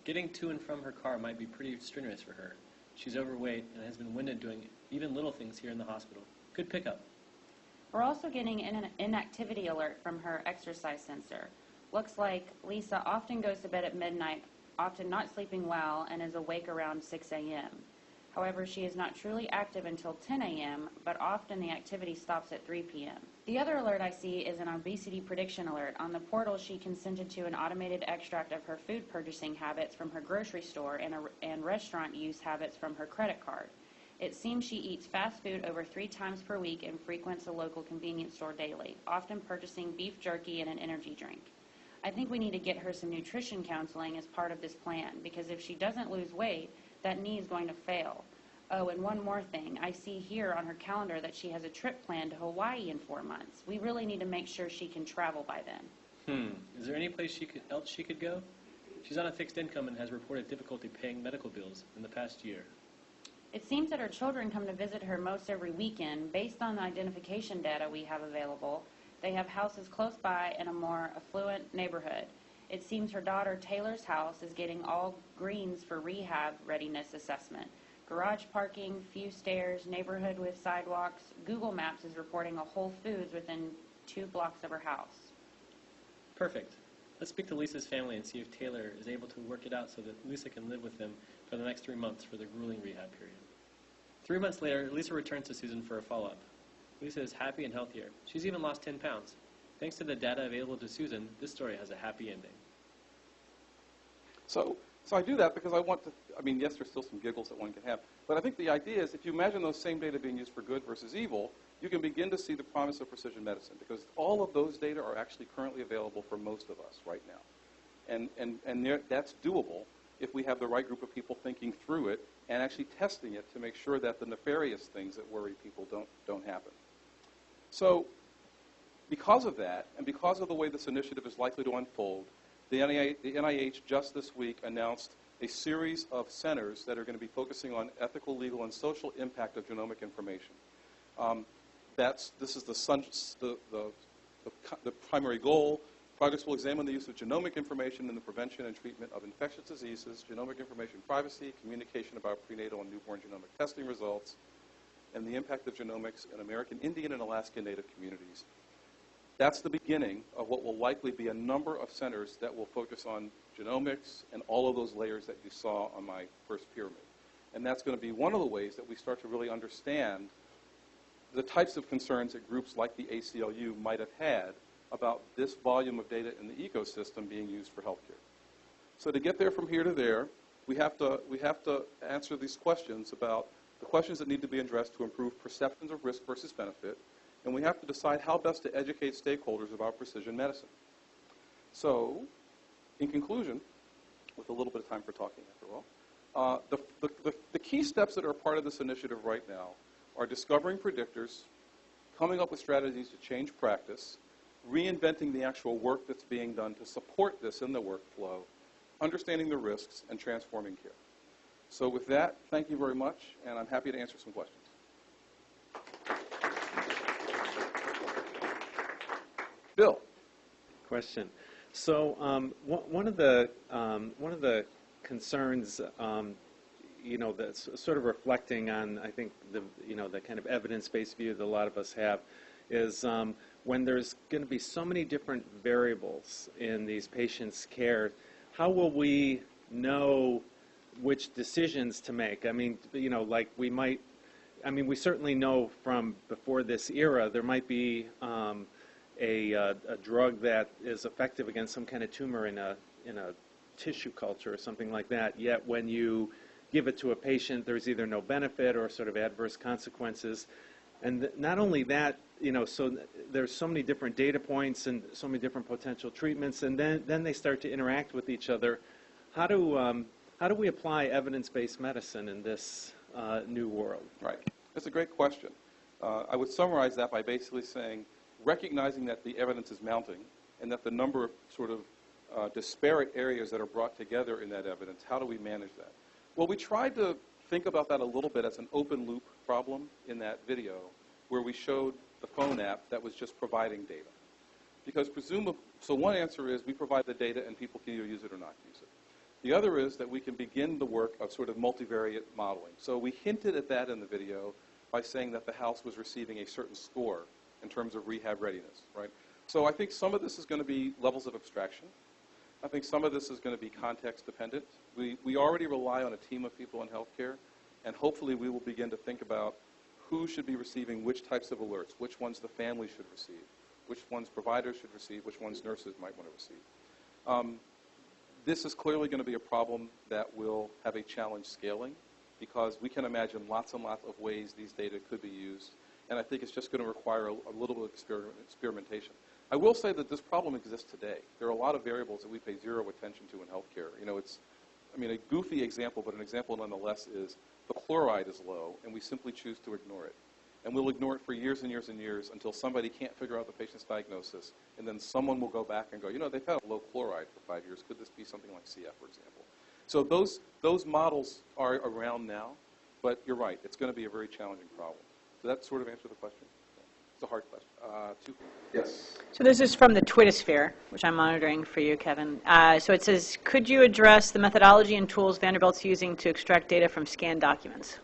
Getting to and from her car might be pretty strenuous for her. She's overweight and has been winded doing even little things here in the hospital. Good pickup. We're also getting an inactivity alert from her exercise sensor. Looks like Lisa often goes to bed at midnight, often not sleeping well, and is awake around 6 a.m. However, she is not truly active until 10 a.m., but often the activity stops at 3 p.m. The other alert I see is an obesity prediction alert. On the portal, she consented to an automated extract of her food purchasing habits from her grocery store and restaurant use habits from her credit card. It seems she eats fast food over 3 times per week and frequents a local convenience store daily, often purchasing beef jerky and an energy drink. I think we need to get her some nutrition counseling as part of this plan, because if she doesn't lose weight, that knee is going to fail. Oh, and one more thing. I see here on her calendar that she has a trip planned to Hawaii in 4 months. We really need to make sure she can travel by then. Is there any place else she could go? She's on a fixed income and has reported difficulty paying medical bills in the past year. It seems that her children come to visit her most every weekend. Based on the identification data we have available, they have houses close by in a more affluent neighborhood. It seems her daughter Taylor's house is getting all greens for rehab readiness assessment. Garage parking, few stairs, neighborhood with sidewalks. Google Maps is reporting a Whole Foods within 2 blocks of her house. Perfect. Let's speak to Lisa's family and see if Taylor is able to work it out so that Lisa can live with them for the next 3 months for the grueling rehab period. 3 months later, Lisa returns to Susan for a follow-up. Lisa is happy and healthier. She's even lost 10 pounds. Thanks to the data available to Susan, this story has a happy ending. So I do that because I want to, yes, there's still some giggles that one can have, but I think the idea is if you imagine those same data being used for good versus evil, you can begin to see the promise of precision medicine, because all of those data are actually currently available for most of us right now. And that's doable if we have the right group of people thinking through it and actually testing it to make sure that the nefarious things that worry people don't happen. So because of that, and because of the way this initiative is likely to unfold, the NIH just this week announced a series of centers that are going to be focusing on ethical, legal, and social impact of genomic information. This is the primary goal. Projects will examine the use of genomic information in the prevention and treatment of infectious diseases, genomic information privacy, communication about prenatal and newborn genomic testing results, and the impact of genomics in American Indian and Alaska Native communities. That's the beginning of what will likely be a number of centers that will focus on genomics and all of those layers that you saw on my first pyramid. And that's going to be one of the ways that we start to really understand the types of concerns that groups like the ACLU might have had about this volume of data in the ecosystem being used for healthcare. So to get there from here to there, we have to answer these questions about the questions that need to be addressed to improve perceptions of risk versus benefit, and we have to decide how best to educate stakeholders about precision medicine. So, in conclusion, with a little bit of time for talking after all, the key steps that are part of this initiative right now are discovering predictors, coming up with strategies to change practice, reinventing the actual work that's being done to support this in the workflow, understanding the risks, and transforming care. So with that, thank you very much, and I'm happy to answer some questions. Bill. Question. So one of the concerns, that's sort of reflecting on, I think, the kind of evidence-based view that a lot of us have, is when there's going to be so many different variables in these patients' care, how will we know which decisions to make? I mean, like we certainly know from before this era there might be a drug that is effective against some kind of tumor in a tissue culture or something like that, yet when you give it to a patient, there's either no benefit or sort of adverse consequences. And not only that, so there's so many different data points and so many different potential treatments, and then they start to interact with each other. How do we apply evidence-based medicine in this new world? Right. That's a great question. I would summarize that by basically saying, recognizing that the evidence is mounting and that the number of sort of disparate areas that are brought together in that evidence, how do we manage that? Well, we tried to think about that a little bit as an open loop problem in that video where we showed the phone app that was just providing data. Because so one answer is we provide the data and people can either use it or not use it. The other is that we can begin the work of sort of multivariate modeling. So we hinted at that in the video by saying that the house was receiving a certain score in terms of rehab readiness, right? So I think some of this is going to be levels of abstraction. I think some of this is going to be context dependent. We already rely on a team of people in healthcare, and hopefully we will begin to think about who should be receiving which types of alerts, which ones the family should receive, which ones providers should receive, which ones nurses might want to receive. This is clearly going to be a problem that will have a challenge scaling because we can imagine lots and lots of ways these data could be used, and I think it's just going to require a little bit of experimentation. I will say that this problem exists today. There are a lot of variables that we pay zero attention to in healthcare. A goofy example, but an example nonetheless is the chloride is low, and we simply choose to ignore it. And we'll ignore it for years and years and years until somebody can't figure out the patient's diagnosis, and then someone will go back and go, they've had a low chloride for 5 years. Could this be something like CF, for example? So those models are around now, but you're right. It's going to be a very challenging problem. Does that sort of answer the question? It's a hard question. Two. Yes. So this is from the Twittosphere, which I'm monitoring for you, Kevin. So it says, could you address the methodology and tools Vanderbilt's using to extract data from scanned documents?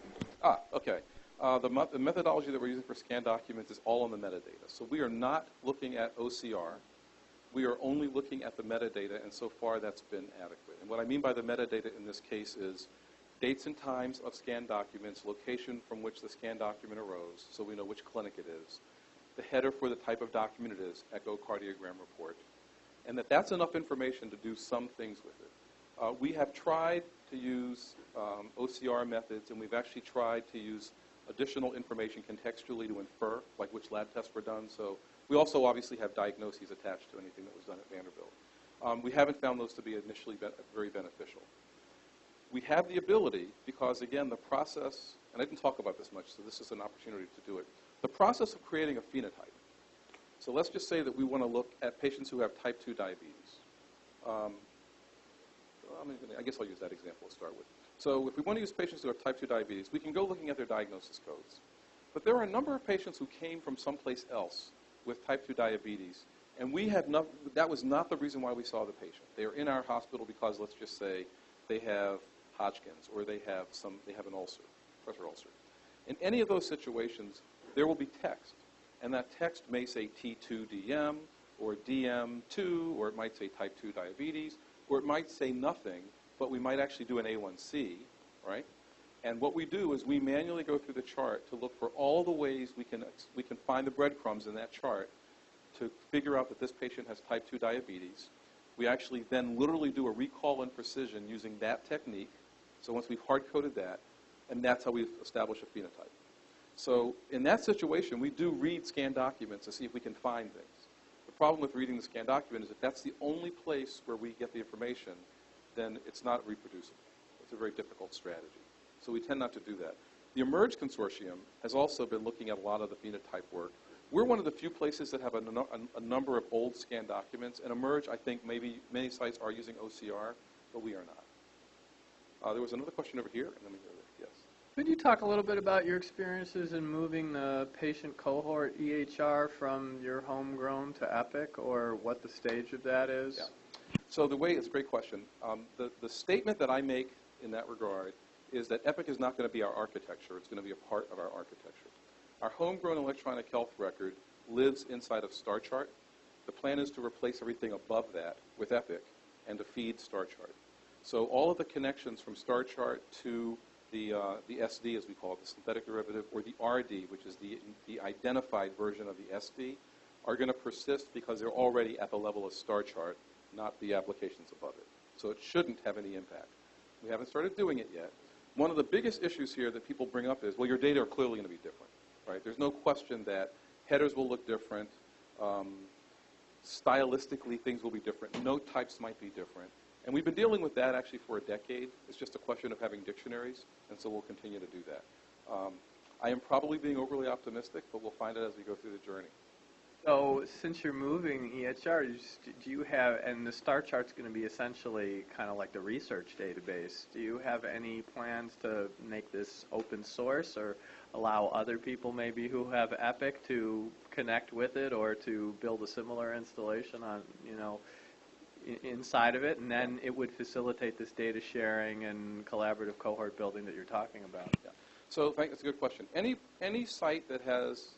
Okay. The methodology that we're using for scanned documents is all on the metadata. So we are not looking at OCR. We are only looking at the metadata, and so far that's been adequate. And what I mean by the metadata in this case is dates and times of scanned documents, location from which the scanned document arose, so we know which clinic it is, the header for the type of document it is, echocardiogram report, and that's enough information to do some things with it. We have tried to use OCR methods, and we've actually tried to use additional information contextually to infer, like which lab tests were done. So we also obviously have diagnoses attached to anything that was done at Vanderbilt. We haven't found those to be initially very beneficial. We have the ability, because again, the process, and I didn't talk about this much, so this is an opportunity to do it, the process of creating a phenotype. So let's just say that we want to look at patients who have type 2 diabetes. I guess I'll use that example to start with. So if we want to use patients who have type 2 diabetes, we can go looking at their diagnosis codes. But there are a number of patients who came from someplace else with type 2 diabetes, and that was not the reason why we saw the patient. They are in our hospital because, let's just say, they have Hodgkin's or they have an ulcer, pressure ulcer. In any of those situations, there will be text, and that text may say T2DM or DM2, or it might say type 2 diabetes, or it might say nothing, but we might actually do an A1C, right? And what we do is we manually go through the chart to look for all the ways we can find the breadcrumbs in that chart to figure out that this patient has type 2 diabetes. We actually then literally do a recall and precision using that technique. So once we've hard-coded that, and that's how we establish a phenotype. So in that situation, we do read scan documents to see if we can find things. The problem with reading the scan document is if that's the only place where we get the information, then it's not reproducible. It's a very difficult strategy. So we tend not to do that. The eMERGE Consortium has also been looking at a lot of the phenotype work. We're one of the few places that have a number of old scan documents, and eMERGE, I think maybe many sites are using OCR, but we are not. There was another question over here, and then we go there. Yes. Could you talk a little bit about your experiences in moving the patient cohort EHR from your homegrown to Epic, or what the stage of that is? Yeah. So it's a great question. The statement that I make in that regard is that Epic is not going to be our architecture. It's going to be a part of our architecture. Our homegrown electronic health record lives inside of StarChart. The plan is to replace everything above that with Epic and to feed StarChart. So all of the connections from StarChart to the SD, as we call it, the synthetic derivative, or the RD, which is the identified version of the SD, are going to persist because they're already at the level of StarChart, not the applications above it. So it shouldn't have any impact. We haven't started doing it yet. One of the biggest issues here that people bring up is, well, your data are clearly going to be different, right? There's no question that headers will look different. Stylistically, things will be different. Note types might be different. And we've been dealing with that actually for a decade. It's just a question of having dictionaries, and so we'll continue to do that. I am probably being overly optimistic, but we'll find out as we go through the journey. So since you're moving EHR, do you have, and the StarChart's going to be essentially kind of like the research database, do you have any plans to make this open source or allow other people maybe who have Epic to connect with it or to build a similar installation on, inside of it, and then it would facilitate this data sharing and collaborative cohort building that you're talking about? Yeah. So that's a good question. Any site that has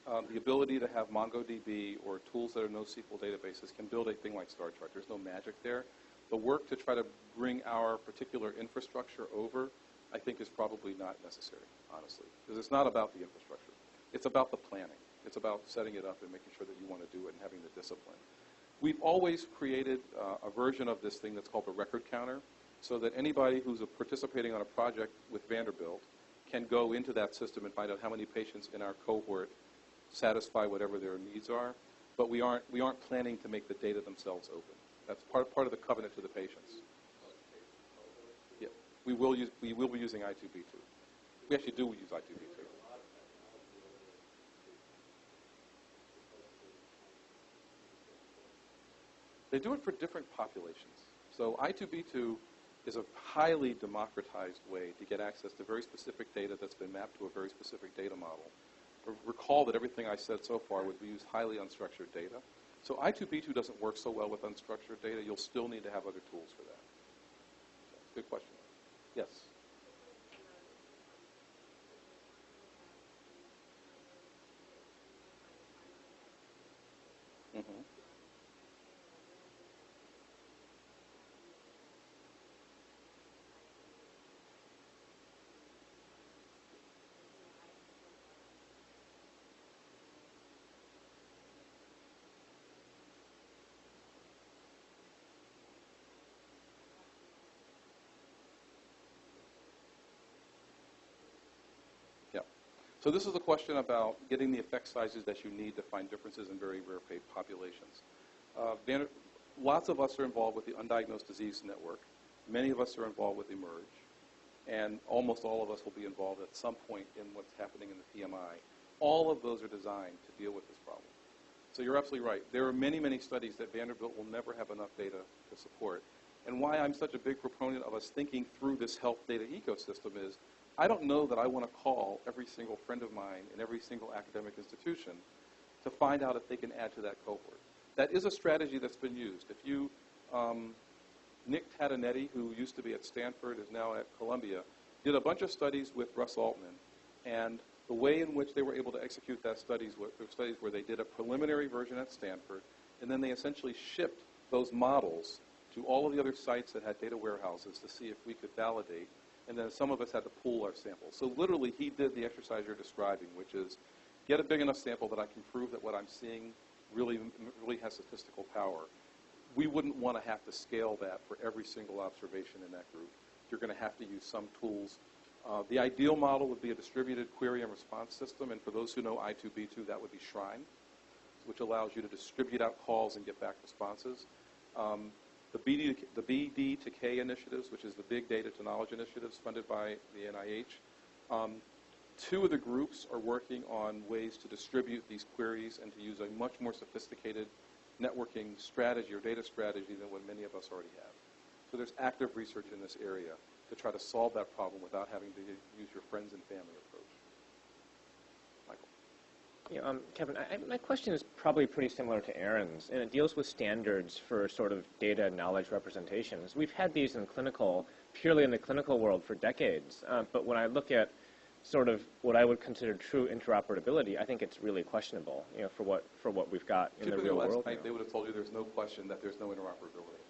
the ability to have MongoDB or tools that are NoSQL databases can build a thing like StarChart. There's no magic there. The work to try to bring our particular infrastructure over, I think, is probably not necessary, honestly, because it's not about the infrastructure. It's about the planning. It's about setting it up and making sure that you want to do it and having the discipline. We've always created a version of this thing that's called the record counter, so that anybody who's participating on a project with Vanderbilt can go into that system and find out how many patients in our cohort satisfy whatever their needs are, but we aren't planning to make the data themselves open. That's part of the covenant to the patients. Yeah, we will be using I2B2. We actually do use I2B2. They do it for different populations. So I2B2 is a highly democratized way to get access to very specific data that's been mapped to a very specific data model. Recall that everything I said so far would use highly unstructured data. So I2B2 doesn't work so well with unstructured data. You'll still need to have other tools for that. So, good question. Yes? Mm-hmm. So this is a question about getting the effect sizes that you need to find differences in very rare populations. Lots of us are involved with the Undiagnosed Disease Network. Many of us are involved with eMERGE. And almost all of us will be involved at some point in what's happening in the PMI. All of those are designed to deal with this problem. So you're absolutely right. There are many, many studies that Vanderbilt will never have enough data to support. And why I'm such a big proponent of us thinking through this health data ecosystem is I don't know that I want to call every single friend of mine in every single academic institution to find out if they can add to that cohort. That is a strategy that's been used. If you, Nick Tatanetti, who used to be at Stanford, is now at Columbia, did a bunch of studies with Russ Altman, and the way in which they were able to execute that studies where they did a preliminary version at Stanford, and then they essentially shipped those models to all of the other sites that had data warehouses to see if we could validate, and then some of us had to pool our samples. So literally, he did the exercise you're describing, which is get a big enough sample that I can prove that what I'm seeing really has statistical power. We wouldn't want to have to scale that for every single observation in that group. You're going to have to use some tools. The ideal model would be a distributed query and response system, and for those who know I2B2, that would be Shrine, which allows you to distribute out calls and get back responses. The BD to K initiatives, which is the Big Data to Knowledge initiatives funded by the NIH, two of the groups are working on ways to distribute these queries and to use a much more sophisticated networking strategy or data strategy than what many of us already have. So there's active research in this area to try to solve that problem without having to use your friends and family approach. Michael. Yeah, Kevin, my question is probably pretty similar to Aaron's, and it deals with standards for sort of data knowledge representations. We've had these in clinical, purely in the clinical world for decades, but when I look at sort of what I would consider true interoperability, I think it's really questionable, for what we've got in the real world. Night, they would have told you there's no question that there's no interoperability.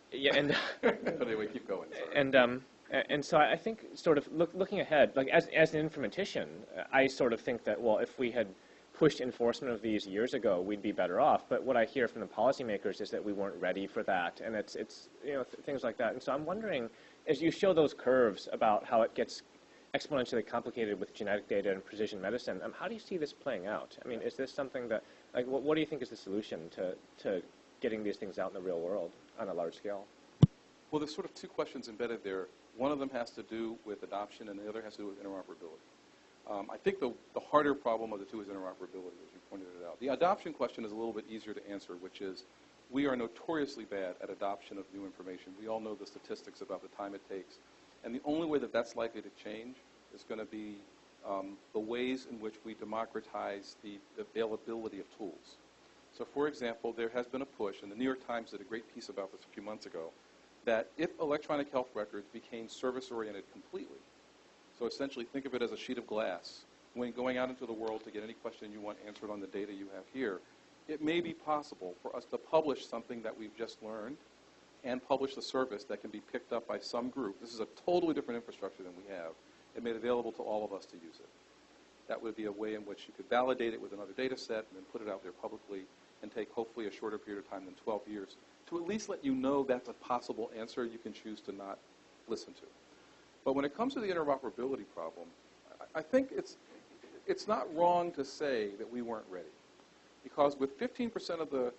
Yeah, and but anyway, keep going. Sorry. And so I think sort of looking ahead, like as an informatician, I sort of think that, well, if we had pushed enforcement of these years ago, we'd be better off. But what I hear from the policymakers is that we weren't ready for that, and it's things like that. And so I'm wondering, as you show those curves about how it gets exponentially complicated with genetic data and precision medicine, how do you see this playing out? I mean, is this something that, like, what do you think is the solution to getting these things out in the real world on a large scale? Well, there's sort of two questions embedded there. One of them has to do with adoption, and the other has to do with interoperability. I think the harder problem of the two is interoperability, as you pointed it out. The adoption question is a little bit easier to answer, which is we are notoriously bad at adoption of new information. We all know the statistics about the time it takes. And the only way that that's likely to change is going to be the ways in which we democratize the availability of tools. So, for example, there has been a push, and the New York Times did a great piece about this a few months ago, that if electronic health records became service-oriented completely, so essentially think of it as a sheet of glass, when going out into the world to get any question you want answered on the data you have here, it may be possible for us to publish something that we've just learned and publish the service that can be picked up by some group. This is a totally different infrastructure than we have, and made available to all of us to use it. That would be a way in which you could validate it with another data set and then put it out there publicly and take hopefully a shorter period of time than 12 years to at least let you know that's a possible answer you can choose to not listen to. But when it comes to the interoperability problem, I think it's not wrong to say that we weren't ready. Because with 15% of the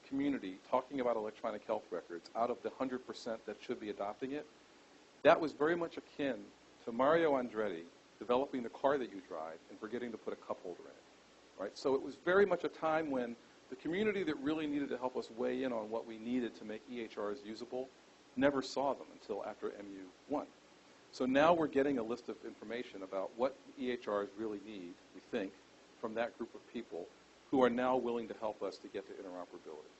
community talking about electronic health records out of the 100% that should be adopting it, that was very much akin to Mario Andretti developing the car that you drive and forgetting to put a cup holder in it. Right? So it was very much a time when the community that really needed to help us weigh in on what we needed to make EHRs usable never saw them until after MU1. So now we're getting a list of information about what EHRs really need, we think, from that group of people who are now willing to help us to get to interoperability.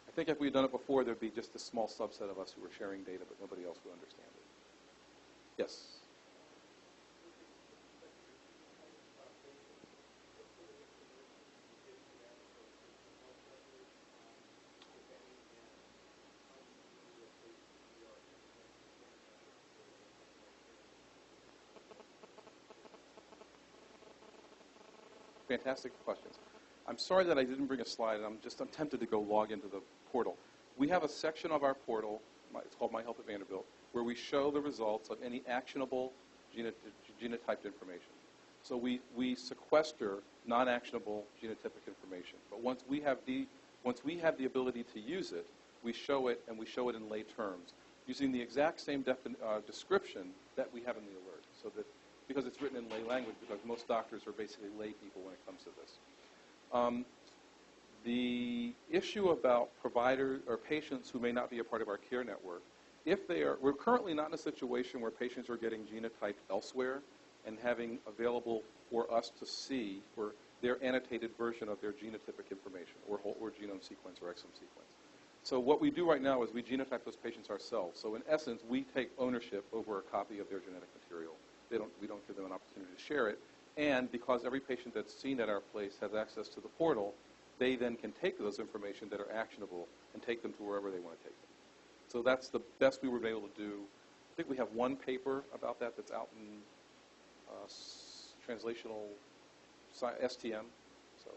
I think if we had done it before, there'd be just a small subset of us who were sharing data, but nobody else would understand it. Yes? Fantastic questions. I'm sorry that I didn't bring a slide, and I'm tempted to go log into the portal. We have a section of our portal, it's called My Health at Vanderbilt, where we show the results of any actionable genotyped information. So we sequester non-actionable genotypic information. But once we have the ability to use it, we show it, and we show it in lay terms, using the exact same description that we have in the alert. So that, because it's written in lay language, because most doctors are basically lay people when it comes to this. The issue about providers or patients who may not be a part of our care network, we're currently not in a situation where patients are getting genotyped elsewhere and having available for us to see for their annotated version of their genotypic information, or genome sequence or exome sequence. So what we do right now is we genotype those patients ourselves. So in essence, we take ownership over a copy of their genetic material. We don't give them an opportunity to share it. And because every patient that's seen at our place has access to the portal, they then can take those information that are actionable and take them to wherever they want to take them. So that's the best we were able to do. I think we have one paper about that that's out in translational STM. So,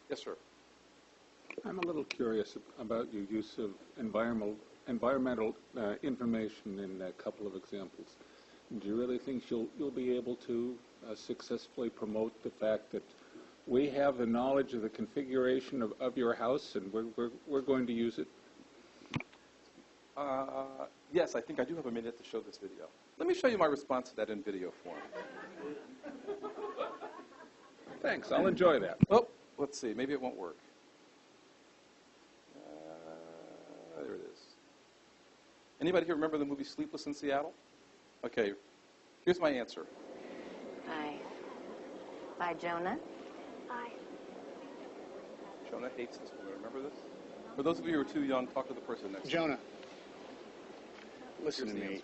yes, sir. I'm a little curious about your use of environmental information in a couple of examples. Do you really think you'll be able to successfully promote the fact that we have the knowledge of the configuration of your house and we're going to use it? Yes, I think I do have a minute to show this video. Let me show you my response to that in video form. Thanks, I'll enjoy that. Oh, let's see, maybe it won't work. There it is. Anybody here remember the movie Sleepless in Seattle? Okay, here's my answer. Bye. Bye, Jonah. Bye. Jonah hates this movie. Remember this? For those of you who are too young, talk to the person next to you. Jonah, listen to me.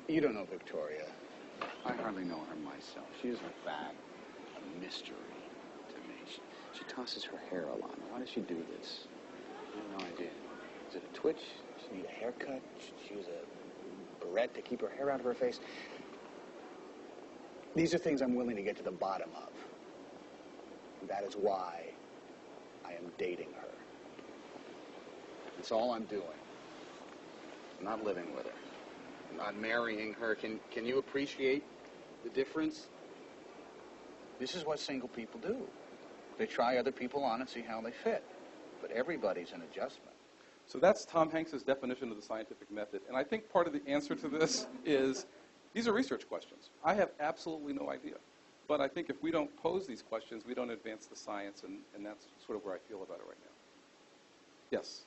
You don't know Victoria. I hardly know her myself. She is, in fact, a mystery to me. She tosses her hair a lot. Why does she do this? I have no idea. Is it a twitch? Does she need a haircut? Should she use a barrette to keep her hair out of her face? These are things I'm willing to get to the bottom of. That is why I am dating her. That's all I'm doing. I'm not living with her. I'm not marrying her. Can you appreciate the difference? This is what single people do. They try other people on and see how they fit. But everybody's an adjustment. So that's Tom Hanks's definition of the scientific method. And I think part of the answer to this is these are research questions. I have absolutely no idea. But I think if we don't pose these questions, we don't advance the science, and that's sort of where I feel about it right now. Yes?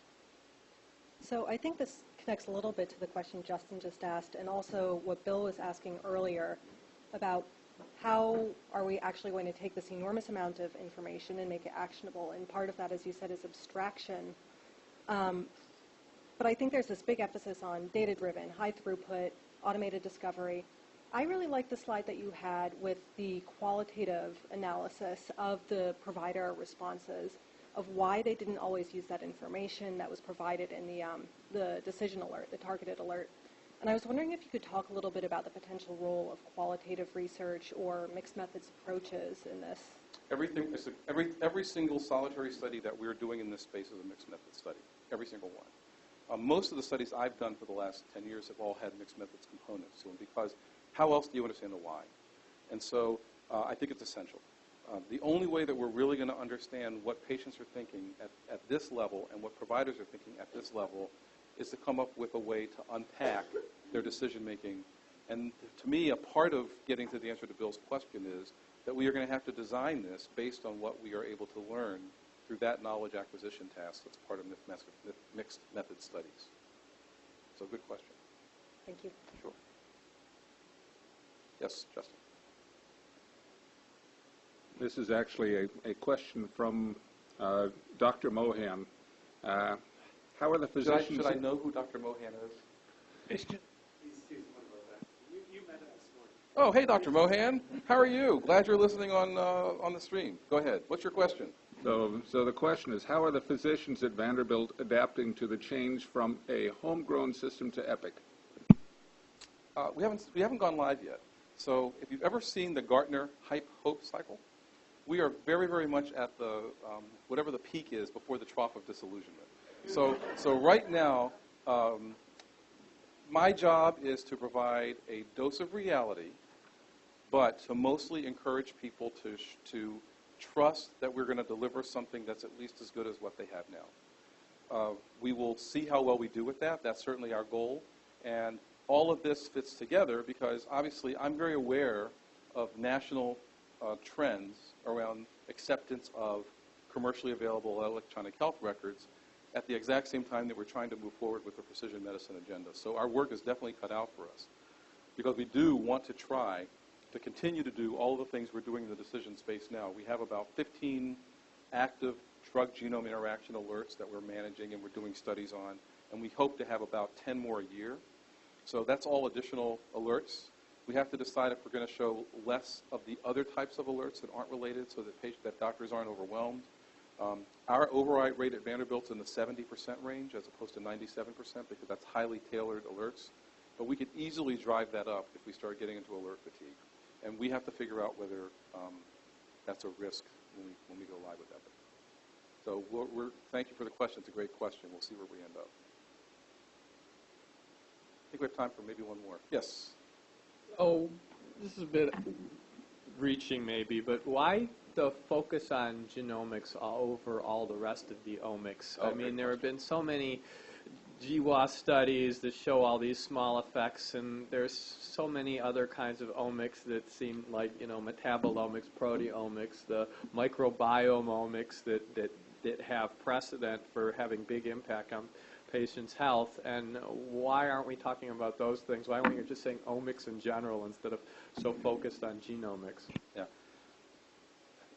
So I think this connects a little bit to the question Justin just asked, and also what Bill was asking earlier about how are we actually going to take this enormous amount of information and make it actionable. And part of that, as you said, is abstraction. But I think there's this big emphasis on data-driven, high throughput, automated discovery. I really like the slide that you had with the qualitative analysis of the provider responses, of why they didn't always use that information that was provided in the decision alert, the targeted alert. And I was wondering if you could talk a little bit about the potential role of qualitative research or mixed methods approaches in this. Every single solitary study that we're doing in this space is a mixed method study, every single one. Most of the studies I've done for the last 10 years have all had mixed methods components to them, because how else do you understand the why? And so I think it's essential. The only way that we're really going to understand what patients are thinking at this level and what providers are thinking at this level is to come up with a way to unpack their decision making. And to me, a part of getting to the answer to Bill's question is that we are going to have to design this based on what we are able to learn through that knowledge acquisition task that's part of mixed method studies. So good question. Thank you. Sure. Yes, Justin. This is actually a question from Dr. Mohan. How are the physicians... Should I know who Dr. Mohan is? Oh, hey, Dr. Mohan. How are you? Glad you're listening on the stream. Go ahead. What's your question? So the question is, how are the physicians at Vanderbilt adapting to the change from a homegrown system to Epic? We haven't gone live yet. So if you've ever seen the Gartner Hype Hope cycle, we are very, very much at the whatever the peak is before the trough of disillusionment. So right now, my job is to provide a dose of reality, but to mostly encourage people to trust that we're going to deliver something that's at least as good as what they have now. We will see how well we do with that. That's certainly our goal. And all of this fits together because, obviously, I'm very aware of national trends around acceptance of commercially available electronic health records at the exact same time that we're trying to move forward with the precision medicine agenda. So our work is definitely cut out for us, because we do want to try to continue to do all of the things we're doing in the decision space now. We have about 15 active drug genome interaction alerts that we're managing and we're doing studies on, and we hope to have about 10 more a year. So that's all additional alerts. We have to decide if we're going to show less of the other types of alerts that aren't related so that doctors aren't overwhelmed. Our override rate at Vanderbilt's in the 70% range as opposed to 97% because that's highly tailored alerts. But we could easily drive that up if we start getting into alert fatigue. And we have to figure out whether that's a risk when we go live with that. So thank you for the question. It's a great question. We'll see where we end up. I think we have time for maybe one more. Yes? Oh, this is a bit reaching maybe, but why the focus on genomics over all the rest of the omics? I mean, there have been so many GWAS studies that show all these small effects, and there's so many other kinds of omics that seem like, you know, metabolomics, proteomics, the microbiome omics that have precedent for having big impact on patients' health. And why aren't we talking about those things? Why aren't we just saying omics in general instead of so focused on genomics? Yeah.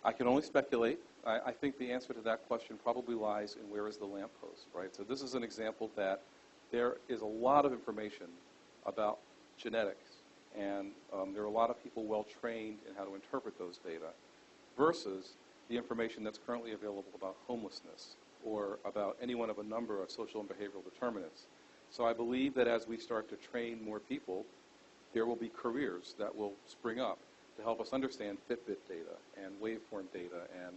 I can only speculate. I think the answer to that question probably lies in where is the lamppost, right? So this is an example that there is a lot of information about genetics, and there are a lot of people well trained in how to interpret those data versus the information that's currently available about homelessness or about any one of a number of social and behavioral determinants. So I believe that as we start to train more people, there will be careers that will spring up to help us understand Fitbit data and waveform data and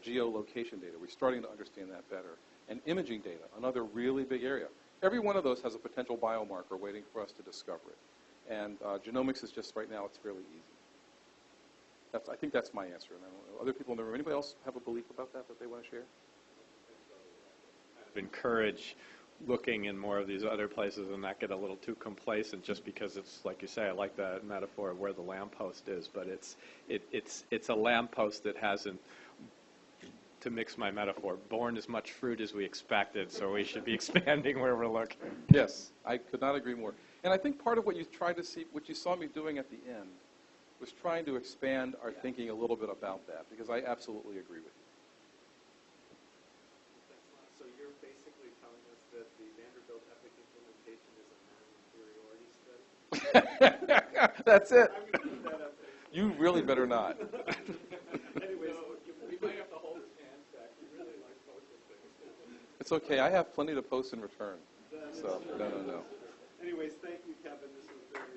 geolocation data. We're starting to understand that better. And imaging data, another really big area. Every one of those has a potential biomarker waiting for us to discover it. And genomics is just, right now, it's fairly easy. I think that's my answer. And I don't know, other people in the room, anybody else have a belief about that they want to share? Encourage looking in more of these other places and not get a little too complacent just because it's, like you say, I like the metaphor of where the lamppost is, but it's a lamppost that hasn't, to mix my metaphor, borne as much fruit as we expected, so we should be expanding where we're looking. Yes, I could not agree more. And I think part of what you tried to see, what you saw me doing at the end, was trying to expand our thinking a little bit about that, because I absolutely agree with you. So you're basically telling us that the Vanderbilt Epic implementation is a non-inferiority study? That's it. I'm going to keep that up. You really better not. Anyways, we might have to hold his hands back. We really like posting things. It's okay. I have plenty to post in return. So, no. Anyways, thank you, Kevin. This was very